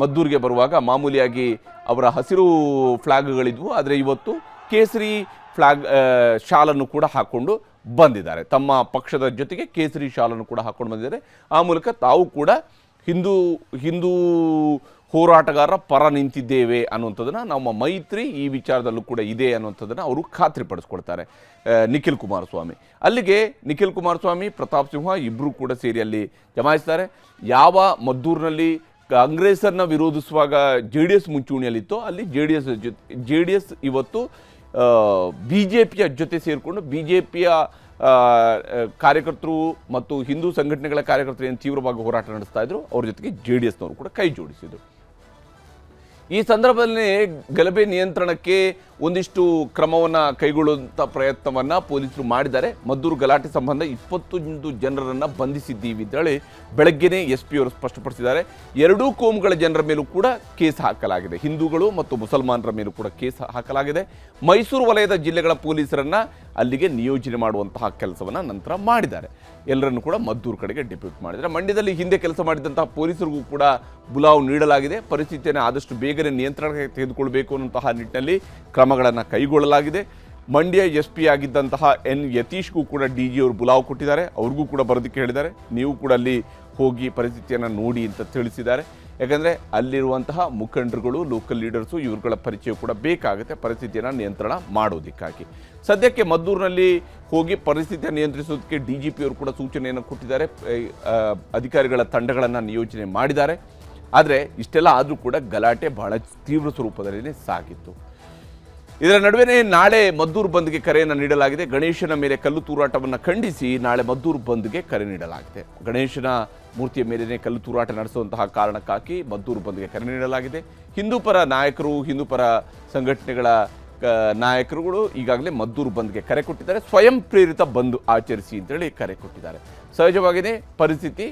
ಮದ್ದೂರಿಗೆ ಬರುವಾಗ ಮಾಮೂಲಿಯಾಗಿ ಅವರ ಹಸಿರು ಫ್ಲಾಗ್ಗಳಿದ್ವು, ಆದರೆ ಇವತ್ತು ಕೇಸರಿ ಫ್ಲಾಗ್ ಶಾಲನ್ನು ಕೂಡ ಹಾಕ್ಕೊಂಡು ಬಂದಿದ್ದಾರೆ. ತಮ್ಮ ಪಕ್ಷದ ಜೊತೆಗೆ ಕೇಸರಿ ಶಾಲನ್ನು ಕೂಡ ಹಾಕ್ಕೊಂಡು ಬಂದಿದ್ದಾರೆ. ಆ ಮೂಲಕ ತಾವು ಕೂಡ ಹಿಂದೂ ಹೋರಾಟಗಾರರ ಪರ ನಿಂತಿದ್ದೇವೆ ಅನ್ನುವಂಥದ್ದನ್ನು, ನಮ್ಮ ಮೈತ್ರಿ ಈ ವಿಚಾರದಲ್ಲೂ ಕೂಡ ಇದೆ ಅನ್ನುವಂಥದ್ದನ್ನು ಅವರು ಖಾತ್ರಿಪಡಿಸ್ಕೊಳ್ತಾರೆ ನಿಖಿಲ್ ಕುಮಾರಸ್ವಾಮಿ. ಅಲ್ಲಿಗೆ ನಿಖಿಲ್ ಕುಮಾರಸ್ವಾಮಿ, ಪ್ರತಾಪ್ ಸಿಂಹ ಇಬ್ಬರು ಕೂಡ ಸೇರಿ ಅಲ್ಲಿ ಜಮಾಯಿಸ್ತಾರೆ. ಯಾವ ಮದ್ದೂರಿನಲ್ಲಿ ಕಾಂಗ್ರೆಸ್ಸನ್ನು ವಿರೋಧಿಸುವಾಗ JDS ಮುಂಚೂಣಿಯಲ್ಲಿತ್ತೋ ಅಲ್ಲಿ JDS ಇವತ್ತು BJPಯ ಜೊತೆ ಸೇರಿಕೊಂಡು BJPಯ ಕಾರ್ಯಕರ್ತರು ಮತ್ತು ಹಿಂದೂ ಸಂಘಟನೆಗಳ ಕಾರ್ಯಕರ್ತರು ಏನು ತೀವ್ರವಾಗಿ ಹೋರಾಟ ನಡೆಸ್ತಾ ಇದ್ರು, ಅವ್ರ ಜೊತೆಗೆ JDSನವರು ಕೂಡ ಕೈ ಜೋಡಿಸಿದರು. ಈ ಸಂದರ್ಭದಲ್ಲಿ ಗಲಭೆ ನಿಯಂತ್ರಣಕ್ಕೆ ಒಂದಿಷ್ಟು ಕ್ರಮವನ್ನು ಕೈಗೊಳ್ಳುವಂಥ ಪ್ರಯತ್ನವನ್ನು ಪೊಲೀಸರು ಮಾಡಿದ್ದಾರೆ. ಮದ್ದೂರು ಗಲಾಟೆ ಸಂಬಂಧ 21 ಜನರನ್ನು ಬಂಧಿಸಿದ್ದೀವಿ ಅಂತೇಳಿ ಬೆಳಗ್ಗೆನೇ SP ಅವರು ಸ್ಪಷ್ಟಪಡಿಸಿದ್ದಾರೆ. ಎರಡೂ ಕೋಮುಗಳ ಜನರ ಮೇಲೂ ಕೂಡ ಕೇಸ್ ಹಾಕಲಾಗಿದೆ. ಹಿಂದೂಗಳು ಮತ್ತು ಮುಸಲ್ಮಾನರ ಮೇಲೂ ಕೂಡ ಕೇಸ್ ಹಾಕಲಾಗಿದೆ. ಮೈಸೂರು ವಲಯದ ಜಿಲ್ಲೆಗಳ ಪೊಲೀಸರನ್ನು ಅಲ್ಲಿಗೆ ನಿಯೋಜನೆ ಮಾಡುವಂತಹ ಕೆಲಸವನ್ನು ನಂತರ ಮಾಡಿದ್ದಾರೆ. ಎಲ್ಲರನ್ನು ಕೂಡ ಮದ್ದೂರು ಕಡೆಗೆ ಡಿಪ್ಯೂಟ್ ಮಾಡಿದ್ದಾರೆ. ಮಂಡ್ಯದಲ್ಲಿ ಹಿಂದೆ ಕೆಲಸ ಮಾಡಿದಂತಹ ಪೊಲೀಸರಿಗೂ ಕೂಡ ಬುಲಾವ್ ನೀಡಲಾಗಿದೆ. ಪರಿಸ್ಥಿತಿಯನ್ನು ಆದಷ್ಟು ಬೇಗನೆ ನಿಯಂತ್ರಣಕ್ಕೆ ತೆಗೆದುಕೊಳ್ಬೇಕು ಅನ್ನುವಂತಹ ನಿಟ್ಟಿನಲ್ಲಿ ಕ್ರಮಗಳನ್ನು ಕೈಗೊಳ್ಳಲಾಗಿದೆ. ಮಂಡ್ಯ SP ಆಗಿದ್ದಂತಹ N ಯತೀಶ್ಗೂ ಕೂಡ DG ಅವರು ಬುಲಾವ್ ಕೊಟ್ಟಿದ್ದಾರೆ. ಅವ್ರಿಗೂ ಕೂಡ ಬರೋದಕ್ಕೆ ಹೇಳಿದ್ದಾರೆ. ನೀವು ಕೂಡ ಅಲ್ಲಿ ಹೋಗಿ ಪರಿಸ್ಥಿತಿಯನ್ನು ನೋಡಿ ಅಂತ ತಿಳಿಸಿದ್ದಾರೆ. ಯಾಕಂದರೆ ಅಲ್ಲಿರುವಂತಹ ಮುಖಂಡರುಗಳು, ಲೋಕಲ್ ಲೀಡರ್ಸು, ಇವ್ರುಗಳ ಪರಿಚಯ ಕೂಡ ಬೇಕಾಗುತ್ತೆ ಪರಿಸ್ಥಿತಿಯನ್ನು ನಿಯಂತ್ರಣ ಮಾಡೋದಕ್ಕಾಗಿ. ಸದ್ಯಕ್ಕೆ ಮದ್ದೂರಿನಲ್ಲಿ ಹೋಗಿ ಪರಿಸ್ಥಿತಿಯನ್ನು ನಿಯಂತ್ರಿಸೋದಕ್ಕೆ DGP ಅವರು ಕೂಡ ಸೂಚನೆಯನ್ನು ಕೊಟ್ಟಿದ್ದಾರೆ. ಅಧಿಕಾರಿಗಳ ತಂಡಗಳನ್ನು ನಿಯೋಜನೆ ಮಾಡಿದ್ದಾರೆ. ಆದರೆ ಇಷ್ಟೆಲ್ಲ ಆದರೂ ಕೂಡ ಗಲಾಟೆ ಬಹಳ ತೀವ್ರ ಸ್ವರೂಪದಲ್ಲೇ ಸಾಗಿತ್ತು. ಇದರ ನಡುವೆನೇ ನಾಳೆ ಮದ್ದೂರು ಬಂದ್ಗೆ ಕರೆಯನ್ನು ನೀಡಲಾಗಿದೆ. ಗಣೇಶನ ಮೇಲೆ ಕಲ್ಲು ತೂರಾಟವನ್ನು ಖಂಡಿಸಿ ನಾಳೆ ಮದ್ದೂರು ಬಂದ್ಗೆ ಕರೆ ನೀಡಲಾಗಿದೆ. ಗಣೇಶನ ಮೂರ್ತಿಯ ಮೇಲೆಯೇ ಕಲ್ಲು ತೂರಾಟ ನಡೆಸುವಂತಹ ಕಾರಣಕ್ಕಾಗಿ ಮದ್ದೂರು ಬಂದ್ಗೆ ಕರೆ ನೀಡಲಾಗಿದೆ. ಹಿಂದೂಪರ ನಾಯಕರು, ಹಿಂದೂಪರ ಸಂಘಟನೆಗಳ ನಾಯಕರುಗಳು ಈಗಾಗಲೇ ಮದ್ದೂರು ಬಂದ್ಗೆ ಕರೆ ಕೊಟ್ಟಿದ್ದಾರೆ. ಸ್ವಯಂ ಪ್ರೇರಿತ ಬಂದ್ ಆಚರಿಸಿ ಅಂತೇಳಿ ಕರೆ ಕೊಟ್ಟಿದ್ದಾರೆ. ಸಹಜವಾಗಿಯೇ ಪರಿಸ್ಥಿತಿ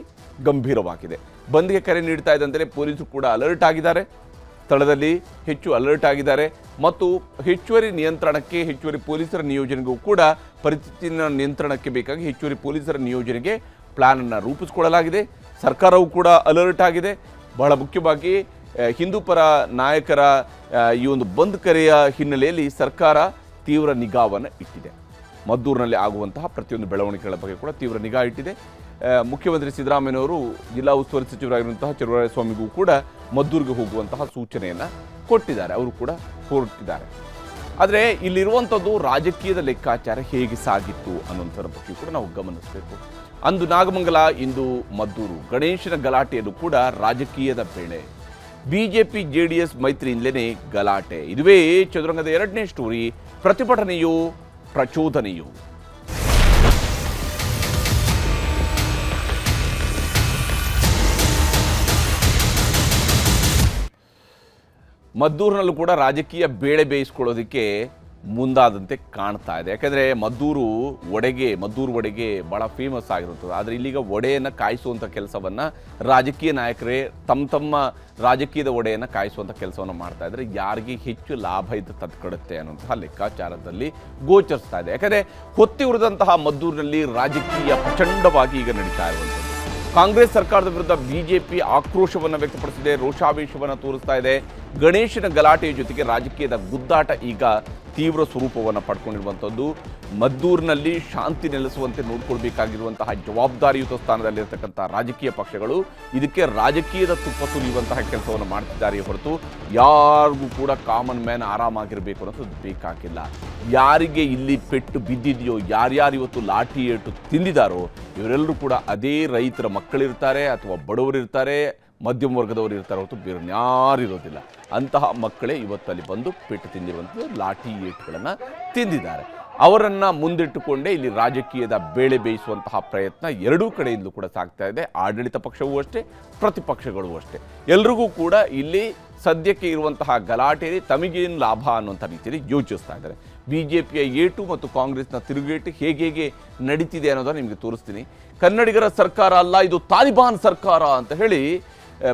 ಗಂಭೀರವಾಗಿದೆ. ಬಂದ್ಗೆ ಕರೆ ನೀಡ್ತಾ ಇದ್ದಂತೆ ಪೊಲೀಸರು ಕೂಡ ಅಲರ್ಟ್ ಆಗಿದ್ದಾರೆ. ಸ್ಥಳದಲ್ಲಿ ಹೆಚ್ಚು ಅಲರ್ಟ್ ಆಗಿದ್ದಾರೆ ಮತ್ತು ಹೆಚ್ಚುವರಿ ನಿಯಂತ್ರಣಕ್ಕೆ, ಹೆಚ್ಚುವರಿ ಪೊಲೀಸರ ನಿಯೋಜನೆಗೂ ಕೂಡ ಪರಿಸ್ಥಿತಿಯ ನಿಯಂತ್ರಣಕ್ಕೆ ಬೇಕಾಗಿ ಹೆಚ್ಚುವರಿ ಪೊಲೀಸರ ನಿಯೋಜನೆಗೆ ಪ್ಲಾನ್ ಅನ್ನು ರೂಪಿಸಿಕೊಳ್ಳಲಾಗಿದೆ. ಸರ್ಕಾರವೂ ಕೂಡ ಅಲರ್ಟ್ ಆಗಿದೆ. ಬಹಳ ಮುಖ್ಯವಾಗಿ ಹಿಂದೂಪರ ನಾಯಕರ ಈ ಒಂದು ಬಂದ್ ಕರೆಯ ಹಿನ್ನೆಲೆಯಲ್ಲಿ ಸರ್ಕಾರ ತೀವ್ರ ನಿಗಾವನ್ನು ಇಟ್ಟಿದೆ. ಮದ್ದೂರಿನಲ್ಲಿ ಆಗುವಂತಹ ಪ್ರತಿಯೊಂದು ಬೆಳವಣಿಗೆಗಳ ಬಗ್ಗೆ ಕೂಡ ತೀವ್ರ ನಿಗಾ ಇಟ್ಟಿದೆ. ಮುಖ್ಯಮಂತ್ರಿ ಸಿದ್ದರಾಮಯ್ಯನವರು ಜಿಲ್ಲಾ ಉಸ್ತುವಾರಿ ಸಚಿವರಾಗಿರುವಂತಹ ಚಲುವರಾಯಸ್ವಾಮಿಗೂ ಕೂಡ ಮದ್ದೂರಿಗೆ ಹೋಗುವಂತಹ ಸೂಚನೆಯನ್ನು ಕೊಟ್ಟಿದ್ದಾರೆ. ಅವರು ಕೂಡ ಹೊರಟಿದ್ದಾರೆ. ಆದರೆ ಇಲ್ಲಿರುವಂಥದ್ದು ರಾಜಕೀಯದ ಲೆಕ್ಕಾಚಾರ ಹೇಗೆ ಸಾಗಿತ್ತು ಅನ್ನೋಂಥರ ಬಗ್ಗೆ ಕೂಡ ನಾವು ಗಮನಿಸಬೇಕು. ಅಂದು ನಾಗಮಂಗಲ, ಇಂದು ಮದ್ದೂರು. ಗಣೇಶನ ಗಲಾಟೆಯಲ್ಲೂ ಕೂಡ ರಾಜಕೀಯದ ಬೇಳೆ. ಬಿಜೆಪಿ ಜೆಡಿಎಸ್ ಮೈತ್ರಿಯಿಂದಲೇ ಗಲಾಟೆ. ಇದುವೇ ಚದುರಂಗದ ಎರಡನೇ ಸ್ಟೋರಿ. ಪ್ರತಿಭಟನೆಯೋ ಪ್ರಚೋದನೆಯೋ? ಮದ್ದೂರಿನಲ್ಲೂ ಕೂಡ ರಾಜಕೀಯ ಬೇಳೆ ಬೇಯಿಸ್ಕೊಳ್ಳೋದಕ್ಕೆ ಮುಂದಾದಂತೆ ಕಾಣ್ತಾ ಇದೆ. ಯಾಕೆಂದರೆ ಮದ್ದೂರು ವಡೆಗೆ ಭಾಳ ಫೇಮಸ್ ಆಗಿರುತ್ತದೆ. ಆದರೆ ಇಲ್ಲಿಗ ವಡೆಯನ್ನು ಕಾಯಿಸುವಂಥ ಕೆಲಸವನ್ನು ರಾಜಕೀಯ ನಾಯಕರೇ ತಮ್ಮ ರಾಜಕೀಯದ ವಡೆಯನ್ನು ಕಾಯಿಸುವಂಥ ಕೆಲಸವನ್ನು ಮಾಡ್ತಾ ಇದ್ದಾರೆ. ಯಾರಿಗೆ ಹೆಚ್ಚು ಲಾಭ ಇದು ತದ್ಕೊಡುತ್ತೆ ಅನ್ನುವಂತಹ ಲೆಕ್ಕಾಚಾರದಲ್ಲಿ ಗೋಚರಿಸ್ತಾ ಇದೆ. ಯಾಕಂದರೆ ಹೊತ್ತಿ ಉರಿದಂತಹ ಮದ್ದೂರಿನಲ್ಲಿ ರಾಜಕೀಯ ಪ್ರಚಂಡವಾಗಿ ಈಗ ನಡೀತಾ ಇರುವಂಥದ್ದು. ಕಾಂಗ್ರೆಸ್ ಸರ್ಕಾರದ ವಿರುದ್ಧ ಬಿಜೆಪಿ ಆಕ್ರೋಶವನ್ನು ವ್ಯಕ್ತಪಡಿಸಿದೆ, ರೋಷಾವೇಶವನ್ನು ತೋರಿಸ್ತಾ ಇದೆ. ಗಣೇಶನ ಗಲಾಟೆಯ ಜೊತೆಗೆ ರಾಜಕೀಯದ ಗುದ್ದಾಟ ಈಗ ತೀವ್ರ ಸ್ವರೂಪವನ್ನು ಪಡ್ಕೊಂಡಿರುವಂಥದ್ದು. ಮದ್ದೂರಿನಲ್ಲಿ ಶಾಂತಿ ನೆಲೆಸುವಂತೆ ನೋಡಿಕೊಳ್ಬೇಕಾಗಿರುವಂತಹ ಜವಾಬ್ದಾರಿಯುತ ಸ್ಥಾನದಲ್ಲಿರ್ತಕ್ಕಂಥ ರಾಜಕೀಯ ಪಕ್ಷಗಳು ಇದಕ್ಕೆ ರಾಜಕೀಯದ ತುಪ್ಪ ಸುರಿಯುವಂತಹ ಕೆಲಸವನ್ನು ಮಾಡ್ತಿದ್ದಾರೆ ಹೊರತು ಯಾರಿಗೂ ಕೂಡ ಕಾಮನ್ ಮ್ಯಾನ್ ಆರಾಮಾಗಿರಬೇಕು ಅನ್ನೋದು ಬೇಕಾಗಿಲ್ಲ. ಯಾರಿಗೆ ಇಲ್ಲಿ ಪೆಟ್ಟು ಬಿದ್ದಿದೆಯೋ, ಯಾರ್ಯಾರು ಇವತ್ತು ಲಾಠಿ ಏಟು ತಿಂದಿದ್ದಾರೋ ಇವರೆಲ್ಲರೂ ಕೂಡ ಅದೇ ರೈತರ ಮಕ್ಕಳಿರ್ತಾರೆ ಅಥವಾ ಬಡವರಿರ್ತಾರೆ, ಮಧ್ಯಮ ವರ್ಗದವರು ಇರ್ತಾರೆ ಹೊರತು ಬೇರೆ ಯಾರಿರೋದಿಲ್ಲ. ಅಂತಹ ಮಕ್ಕಳೇ ಇವತ್ತಲ್ಲಿ ಬಂದು ಪೆಟ್ಟು ತಿಂದಿರುವಂಥದ್ದು, ಲಾಠಿ ಏಟುಗಳನ್ನು ತಿಂದಿದ್ದಾರೆ. ಅವರನ್ನು ಮುಂದಿಟ್ಟುಕೊಂಡೇ ಇಲ್ಲಿ ರಾಜಕೀಯದ ಬೇಳೆ ಬೇಯಿಸುವಂತಹ ಪ್ರಯತ್ನ ಎರಡೂ ಕಡೆಯಿಂದಲೂ ಕೂಡ ಸಾಗ್ತಾ ಇದೆ. ಆಡಳಿತ ಪಕ್ಷವೂ ಅಷ್ಟೇ, ಪ್ರತಿಪಕ್ಷಗಳೂ ಅಷ್ಟೇ. ಎಲ್ರಿಗೂ ಕೂಡ ಇಲ್ಲಿ ಸದ್ಯಕ್ಕೆ ಇರುವಂತಹ ಗಲಾಟೆಯಲ್ಲಿ ತಮಗೇನು ಲಾಭ ಅನ್ನುವಂಥ ರೀತಿಯಲ್ಲಿ ಯೋಚಿಸ್ತಾ ಇದ್ದಾರೆ. ಬಿಜೆಪಿಯ ಏಟು ಮತ್ತು ಕಾಂಗ್ರೆಸ್ನ ತಿರುಗೇಟು ಹೇಗೆ ನಡೀತಿದೆ ಅನ್ನೋದನ್ನು ನಿಮಗೆ ತೋರಿಸ್ತೀನಿ. ಕನ್ನಡಿಗರ ಸರ್ಕಾರ ಅಲ್ಲ, ಇದು ತಾಲಿಬಾನ್ ಸರ್ಕಾರ ಅಂತ ಹೇಳಿ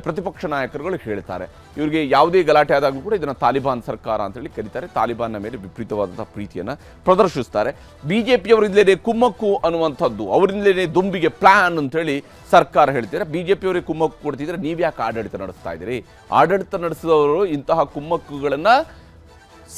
ಪ್ರತಿಪಕ್ಷ ನಾಯಕರುಗಳು ಹೇಳ್ತಾರೆ. ಇವರಿಗೆ ಯಾವುದೇ ಗಲಾಟೆ ಆದಾಗೂ ಕೂಡ ಇದನ್ನು ತಾಲಿಬಾನ್ ಸರ್ಕಾರ ಅಂತೇಳಿ ಕರೀತಾರೆ. ತಾಲಿಬಾನ್ನ ಮೇಲೆ ವಿಪರೀತವಾದಂಥ ಪ್ರೀತಿಯನ್ನು ಪ್ರದರ್ಶಿಸ್ತಾರೆ. ಬಿಜೆಪಿಯವರಿಂದಲೇ ಕುಮ್ಮಕ್ಕು ಅನ್ನುವಂಥದ್ದು, ಅವರಿಂದಲೇ ದುಂಬಿಗೆ ಪ್ಲಾನ್ ಅಂತೇಳಿ ಸರ್ಕಾರ ಹೇಳ್ತಾರೆ. ಬಿಜೆಪಿಯವರಿಗೆ ಕುಮ್ಮಕ್ಕು ಕೊಡ್ತಿದ್ರೆ ನೀವ್ಯಾಕೆ ಆಡಳಿತ ನಡೆಸ್ತಾ ಇದ್ದೀರಿ? ಆಡಳಿತ ನಡೆಸಿದವರು ಇಂತಹ ಕುಮ್ಮಕ್ಕುಗಳನ್ನು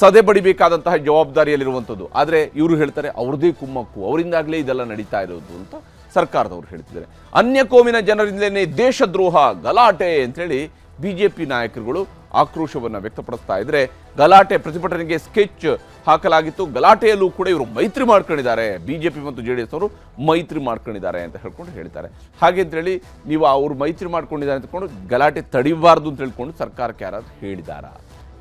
ಸದೆ ಬಡಿಬೇಕಾದಂತಹ ಜವಾಬ್ದಾರಿಯಲ್ಲಿರುವಂಥದ್ದು. ಆದರೆ ಇವರು ಹೇಳ್ತಾರೆ ಅವ್ರದ್ದೇ ಕುಮ್ಮಕ್ಕು, ಅವರಿಂದಾಗಲೇ ಇದೆಲ್ಲ ನಡೀತಾ ಇರೋದು ಅಂತ ಸರ್ಕಾರದವರು ಹೇಳ್ತಿದ್ದಾರೆ. ಅನ್ಯ ಕೋಮಿನ ಜನರಿಂದಲೇ ದೇಶದ್ರೋಹ ಗಲಾಟೆ ಅಂತೇಳಿ ಬಿಜೆಪಿ ನಾಯಕರುಗಳು ಆಕ್ರೋಶವನ್ನು ವ್ಯಕ್ತಪಡಿಸ್ತಾ ಇದ್ರೆ, ಗಲಾಟೆ ಪ್ರತಿಭಟನೆಗೆ ಸ್ಕೆಚ್ ಹಾಕಲಾಗಿತ್ತು. ಗಲಾಟೆಯಲ್ಲೂ ಕೂಡ ಇವರು ಮೈತ್ರಿ ಮಾಡ್ಕೊಂಡಿದ್ದಾರೆ, ಬಿಜೆಪಿ ಮತ್ತು ಜೆಡಿಎಸ್ ಅವರು ಮೈತ್ರಿ ಮಾಡ್ಕೊಂಡಿದ್ದಾರೆ ಅಂತ ಹೇಳ್ಕೊಂಡು ಹೇಳ್ತಾರೆ. ಹಾಗೆ ಅಂತೇಳಿ ನೀವು ಅವ್ರು ಮೈತ್ರಿ ಮಾಡ್ಕೊಂಡಿದ್ದಾರೆ ಅಂತಕೊಂಡು ಗಲಾಟೆ ತಡಿಬಾರ್ದು ಅಂತ ಹೇಳ್ಕೊಂಡು ಸರ್ಕಾರಕ್ಕೆ ಯಾರಾದ್ರೂ ಹೇಳಿದಾರಾ?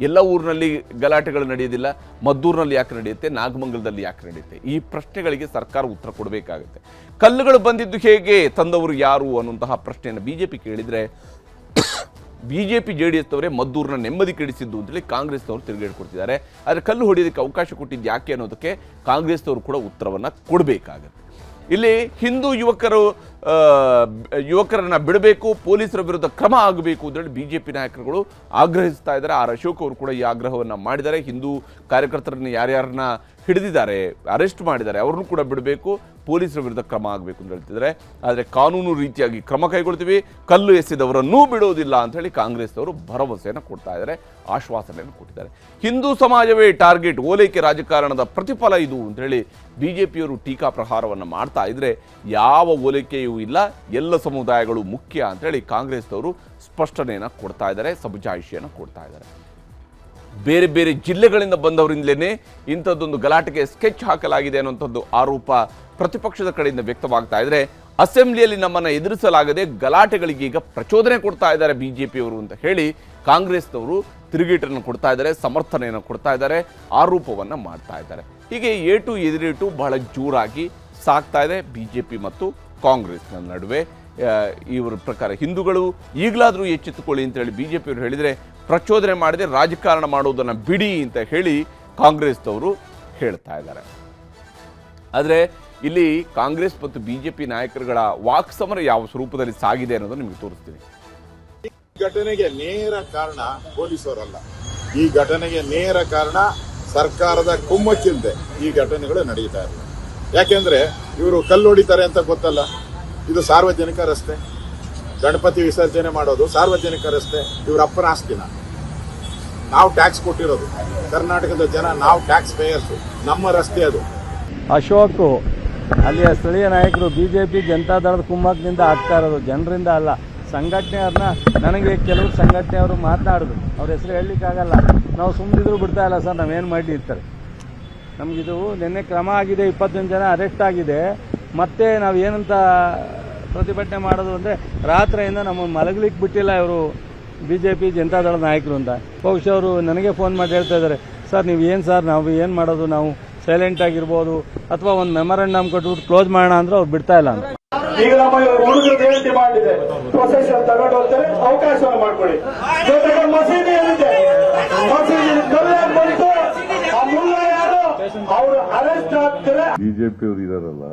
ಎಲ್ಲ ಊರಿನಲ್ಲಿ ಗಲಾಟೆಗಳು ನಡೆಯೋದಿಲ್ಲ, ಮದ್ದೂರಿನಲ್ಲಿ ಯಾಕೆ ನಡೆಯುತ್ತೆ, ನಾಗಮಂಗಲದಲ್ಲಿ ಯಾಕೆ ನಡೆಯುತ್ತೆ? ಈ ಪ್ರಶ್ನೆಗಳಿಗೆ ಸರ್ಕಾರ ಉತ್ತರ ಕೊಡಬೇಕಾಗುತ್ತೆ. ಕಲ್ಲುಗಳು ಬಂದಿದ್ದು ಹೇಗೆ, ತಂದವರು ಯಾರು ಅನ್ನುವಂತಹ ಪ್ರಶ್ನೆಯನ್ನು ಬಿಜೆಪಿ ಕೇಳಿದರೆ ಬಿಜೆಪಿ ಜೆಡಿಎಸ್ನವರೇ ಮದ್ದೂರಿನ ನೆಮ್ಮದಿ ಕೆಡಿಸಿದ್ದು ಅಂತೇಳಿ ಕಾಂಗ್ರೆಸ್ನವರು ತಿರುಗೇಟು ಕೊಡ್ತಿದ್ದಾರೆ. ಆದರೆ ಕಲ್ಲು ಹೊಡೆಯೋದಕ್ಕೆ ಅವಕಾಶ ಕೊಟ್ಟಿದ್ದು ಯಾಕೆ ಅನ್ನೋದಕ್ಕೆ ಕಾಂಗ್ರೆಸ್ನವರು ಕೂಡ ಉತ್ತರವನ್ನು ಕೊಡಬೇಕಾಗತ್ತೆ. ಇಲ್ಲಿ ಹಿಂದೂ ಯುವಕರನ್ನ ಬಿಡಬೇಕು, ಪೊಲೀಸರ ವಿರುದ್ಧ ಕ್ರಮ ಆಗಬೇಕು ಅಂತೇಳಿ ಬಿಜೆಪಿ ನಾಯಕರುಗಳು ಆಗ್ರಹಿಸ್ತಾ ಇದ್ದಾರೆ. ಆರ್ ಅಶೋಕ್ ಅವರು ಕೂಡ ಈ ಆಗ್ರಹವನ್ನು ಮಾಡಿದ್ದಾರೆ. ಹಿಂದೂ ಕಾರ್ಯಕರ್ತರನ್ನ ಯಾರ್ಯಾರನ್ನ ಹಿಡಿದಿದ್ದಾರೆ, ಅರೆಸ್ಟ್ ಮಾಡಿದ್ದಾರೆ, ಅವ್ರನ್ನೂ ಕೂಡ ಬಿಡಬೇಕು, ಪೊಲೀಸರ ವಿರುದ್ಧ ಕ್ರಮ ಆಗಬೇಕು ಅಂತ ಹೇಳ್ತಿದ್ದಾರೆ. ಆದರೆ ಕಾನೂನು ರೀತಿಯಾಗಿ ಕ್ರಮ ಕೈಗೊಳ್ತೀವಿ, ಕಲ್ಲು ಎಸೆದವರನ್ನೂ ಬಿಡೋದಿಲ್ಲ ಅಂತ ಹೇಳಿ ಕಾಂಗ್ರೆಸ್ನವರು ಭರವಸೆಯನ್ನು ಕೊಡ್ತಾ ಇದ್ದಾರೆ, ಆಶ್ವಾಸನೆಯನ್ನು ಕೊಟ್ಟಿದ್ದಾರೆ. ಹಿಂದೂ ಸಮಾಜವೇ ಟಾರ್ಗೆಟ್, ಓಲೈಕೆ ರಾಜಕಾರಣದ ಪ್ರತಿಫಲ ಇದು ಅಂತ ಹೇಳಿ ಬಿಜೆಪಿಯವರು ಟೀಕಾ ಪ್ರಹಾರವನ್ನು ಮಾಡ್ತಾ ಇದ್ರೆ, ಯಾವ ಓಲೈಕೆಯೂ ಇಲ್ಲ, ಎಲ್ಲ ಸಮುದಾಯಗಳು ಮುಖ್ಯ ಅಂತ ಹೇಳಿ ಕಾಂಗ್ರೆಸ್ನವರು ಸ್ಪಷ್ಟನೆಯನ್ನು ಕೊಡ್ತಾ ಇದ್ದಾರೆ, ಸಮಜಾಯಿಷಿಯನ್ನು ಕೊಡ್ತಾ ಇದ್ದಾರೆ. ಬೇರೆ ಬೇರೆ ಜಿಲ್ಲೆಗಳಿಂದ ಬಂದವರಿಂದಲೇ ಇಂಥದ್ದೊಂದು ಗಲಾಟೆಗೆ ಸ್ಕೆಚ್ ಹಾಕಲಾಗಿದೆ ಅನ್ನುವಂಥದ್ದು ಆರೋಪ ಪ್ರತಿಪಕ್ಷದ ಕಡೆಯಿಂದ ವ್ಯಕ್ತವಾಗ್ತಾ ಇದ್ರೆ, ಅಸೆಂಬ್ಲಿಯಲ್ಲಿ ನಮ್ಮನ್ನು ಎದುರಿಸಲಾಗದೆ ಗಲಾಟೆಗಳಿಗೆ ಈಗ ಪ್ರಚೋದನೆ ಕೊಡ್ತಾ ಇದ್ದಾರೆ ಬಿಜೆಪಿಯವರು ಅಂತ ಹೇಳಿ ಕಾಂಗ್ರೆಸ್ನವರು ತಿರುಗೇಟನ್ನು ಕೊಡ್ತಾ ಇದ್ದಾರೆ, ಸಮರ್ಥನೆಯನ್ನು ಕೊಡ್ತಾ ಇದ್ದಾರೆ, ಆರೋಪವನ್ನು ಮಾಡ್ತಾ ಇದ್ದಾರೆ. ಹೀಗೆ ಏಟು ಎದುರೇಟು ಬಹಳ ಜೋರಾಗಿ ಸಾಗ್ತಾ ಇದೆ ಬಿಜೆಪಿ ಮತ್ತು ಕಾಂಗ್ರೆಸ್ನ ನಡುವೆ. ಇವರ ಪ್ರಕಾರ ಹಿಂದೂಗಳು ಈಗಲಾದರೂ ಎಚ್ಚೆತ್ತುಕೊಳ್ಳಿ ಅಂತ ಹೇಳಿ ಬಿಜೆಪಿಯವರು ಹೇಳಿದರೆ, ಪ್ರಚೋದನೆ ಮಾಡದೆ ರಾಜಕಾರಣ ಮಾಡುವುದನ್ನು ಬಿಡಿ ಅಂತ ಹೇಳಿ ಕಾಂಗ್ರೆಸ್ನವರು ಹೇಳ್ತಾ ಇದ್ದಾರೆ. ಆದರೆ ಇಲ್ಲಿ ಕಾಂಗ್ರೆಸ್ ಮತ್ತು ಬಿಜೆಪಿ ನಾಯಕರುಗಳ ವಾಕ್ಸಮರ ಯಾವ ಸ್ವರೂಪದಲ್ಲಿ ಸಾಗಿದೆ ಅನ್ನೋದು ನಿಮಗೆ ತೋರಿಸ್ತೀನಿ. ಈ ಘಟನೆಗೆ ನೇರ ಕಾರಣ ಪೊಲೀಸರಲ್ಲ, ಈ ಘಟನೆಗೆ ನೇರ ಕಾರಣ ಸರ್ಕಾರದ ಕುಮ್ಮಕ್ಕಿಂದೆ ಈ ಘಟನೆಗಳು ನಡೀತಾ ಇರಲಿಲ್ಲ. ಯಾಕೆಂದ್ರೆ ಇವರು ಕಲ್ಲು ಹೊಡಿತಾರೆ ಅಂತ ಗೊತ್ತಲ್ಲ, ಇದು ಸಾರ್ವಜನಿಕ ರಸ್ತೆ, ಗಣಪತಿ ವಿಸರ್ಜನೆ ಮಾಡೋದು ಸಾರ್ವಜನಿಕ ರಸ್ತೆ, ಇವ್ರ ಅಪ್ಪನ ಆಸ್ತಿನ. ನಾವು ಟ್ಯಾಕ್ಸ್ ಕೊಟ್ಟಿರೋದು, ಕರ್ನಾಟಕದ ಜನ ನಾವು ಟ್ಯಾಕ್ಸ್ ಪೇಯರ್ಸು, ನಮ್ಮ ರಸ್ತೆ ಅದು. ಅಶೋಕ್ ಅಲ್ಲಿಯ ಸ್ಥಳೀಯ ನಾಯಕರು ಬಿಜೆಪಿ ಜನತಾದಳದ ಕುಮ್ಮಕ್ಕಿನಿಂದ ಆಗ್ತಾ ಇರೋದು, ಜನರಿಂದ ಅಲ್ಲ. ಸಂಘಟನೆಯವ್ರನ್ನ ನನಗೆ ಕೆಲವರು ಸಂಘಟನೆಯವರು ಮಾತನಾಡಿದ್ರು, ಅವ್ರ ಹೆಸರು ಹೇಳಲಿಕ್ಕಾಗಲ್ಲ. ನಾವು ಸುಮ್ಮನಿದ್ರು ಬಿಡ್ತಾ ಇಲ್ಲ ಸರ್, ನಾವೇನು ಮಾಡಿರ್ತಾರೆ. ನಮಗಿದು ನಿನ್ನೆ ಕ್ರಮ ಆಗಿದೆ, 21 ಜನ ಅರೆಸ್ಟ್ ಆಗಿದೆ. ಮತ್ತೆ ನಾವು ಏನಂತ ಪ್ರತಿಭಟನೆ ಮಾಡೋದು ಅಂದರೆ ರಾತ್ರಿಯಿಂದ ನಮ್ಮನ್ನು ಮಲಗಲಿಕ್ಕೆ ಬಿಟ್ಟಿಲ್ಲ ಇವರು ಬಿಜೆಪಿ ಜನತಾದಳದ ನಾಯಕರು ಅಂತ. ಬಹುಶಃ ಅವರು ನನಗೆ ಫೋನ್ ಮಾಡಿ ಹೇಳ್ತಾ ಇದ್ದಾರೆ, ಸರ್ ನೀವು ಏನು ಸರ್, ನಾವು ಏನು ಮಾಡೋದು, ನಾವು ಸೈಲೆಂಟ್ ಆಗಿರ್ಬೋದು ಅಥವಾ ಒಂದು ಮೆಮೊರಂಡಮ್ ಕೊಟ್ಬಿಟ್ಟು ಕ್ಲೋಸ್ ಮಾಡೋಣ ಅಂದ್ರೆ ಅವ್ರು ಬಿಡ್ತಾ ಇಲ್ಲ ಅಂತ. ಈಗ ನಮ್ಮ ಹುಡುಗರು ಜಯಂತಿ ಮಾಡಿದೆ, ಪ್ರೊಸೆಷನ್ ತಗೊಂಡು ಹೋಗ್ತಾರೆ, ಅವಕಾಶವನ್ನು ಮಾಡ್ಕೊಳ್ಳಿ. ಜೊತೆಗೆ ಮಸೀದಿ ಏನಿದೆ, ಮಸೀದಿ ಕಲ್ಯಾಣ ಬಂತು, ಆ ಮುಲ್ಲ ಯಾರು ಅವರು ಅರೆಸ್ಟ್ ಆಗ್ತಾರೆ. ಬಿಜೆಪಿ ಅವರು ಇದಾರಲ್ಲ,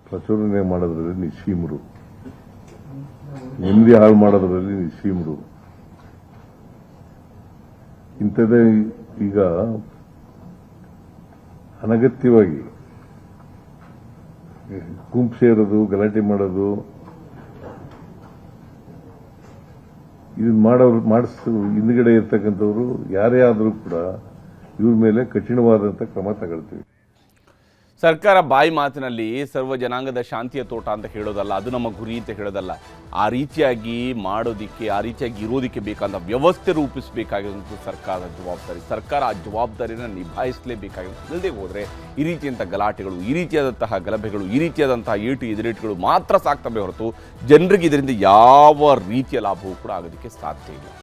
ಪ್ರಚೋದನೆ ಮಾಡೋದ್ರಲ್ಲಿ ನಿಸ್ಸೀಮರು, ನೆಮ್ಮದಿ ಹಾಳು ಮಾಡೋದ್ರಲ್ಲಿ ನಿಸ್ಸೀಮರು. ಇಂಥದ್ದೇ ಈಗ ಅನಗತ್ಯವಾಗಿ ಗುಂಪು ಸೇರೋದು, ಗಲಾಟೆ ಮಾಡೋದು, ಇದನ್ನ ಹಿಂದ್ಗಡೆ ಇರ್ತಕ್ಕಂಥವ್ರು ಯಾರೇ ಆದರೂ ಕೂಡ ಇವ್ರ ಮೇಲೆ ಕಠಿಣವಾದಂಥ ಕ್ರಮ ತಗೊಳ್ತೀವಿ. ಸರ್ಕಾರ ಬಾಯಿ ಮಾತಿನಲ್ಲಿ ಸರ್ವ ಜನಾಂಗದ ಶಾಂತಿಯ ತೋಟ ಅಂತ ಹೇಳೋದಲ್ಲ, ಅದು ನಮ್ಮ ಗುರಿ ಅಂತ ಹೇಳೋದಲ್ಲ. ಆ ರೀತಿಯಾಗಿ ಮಾಡೋದಿಕ್ಕೆ, ಆ ರೀತಿಯಾಗಿ ಇರೋದಕ್ಕೆ ಬೇಕಾದ ವ್ಯವಸ್ಥೆ ರೂಪಿಸಬೇಕಾಗಿರೋದು ಸರ್ಕಾರದ ಜವಾಬ್ದಾರಿ. ಸರ್ಕಾರ ಆ ಜವಾಬ್ದಾರಿನ ನಿಭಾಯಿಸಲೇಬೇಕಾಗಿರೋದು. ಇಲ್ಲದೆ ಹೋದರೆ ಈ ರೀತಿಯಂಥ ಗಲಾಟೆಗಳು, ಈ ರೀತಿಯಾದಂತಹ ಗಲಭೆಗಳು, ಈ ರೀತಿಯಾದಂತಹ ಏಟು ಎದುರೇಟುಗಳು ಮಾತ್ರ ಸಾಕ್ತವೆ ಹೊರತು ಜನರಿಗೆ ಇದರಿಂದ ಯಾವ ರೀತಿಯ ಲಾಭವೂ ಕೂಡ ಆಗೋದಕ್ಕೆ ಸಾಧ್ಯ ಇಲ್ಲ.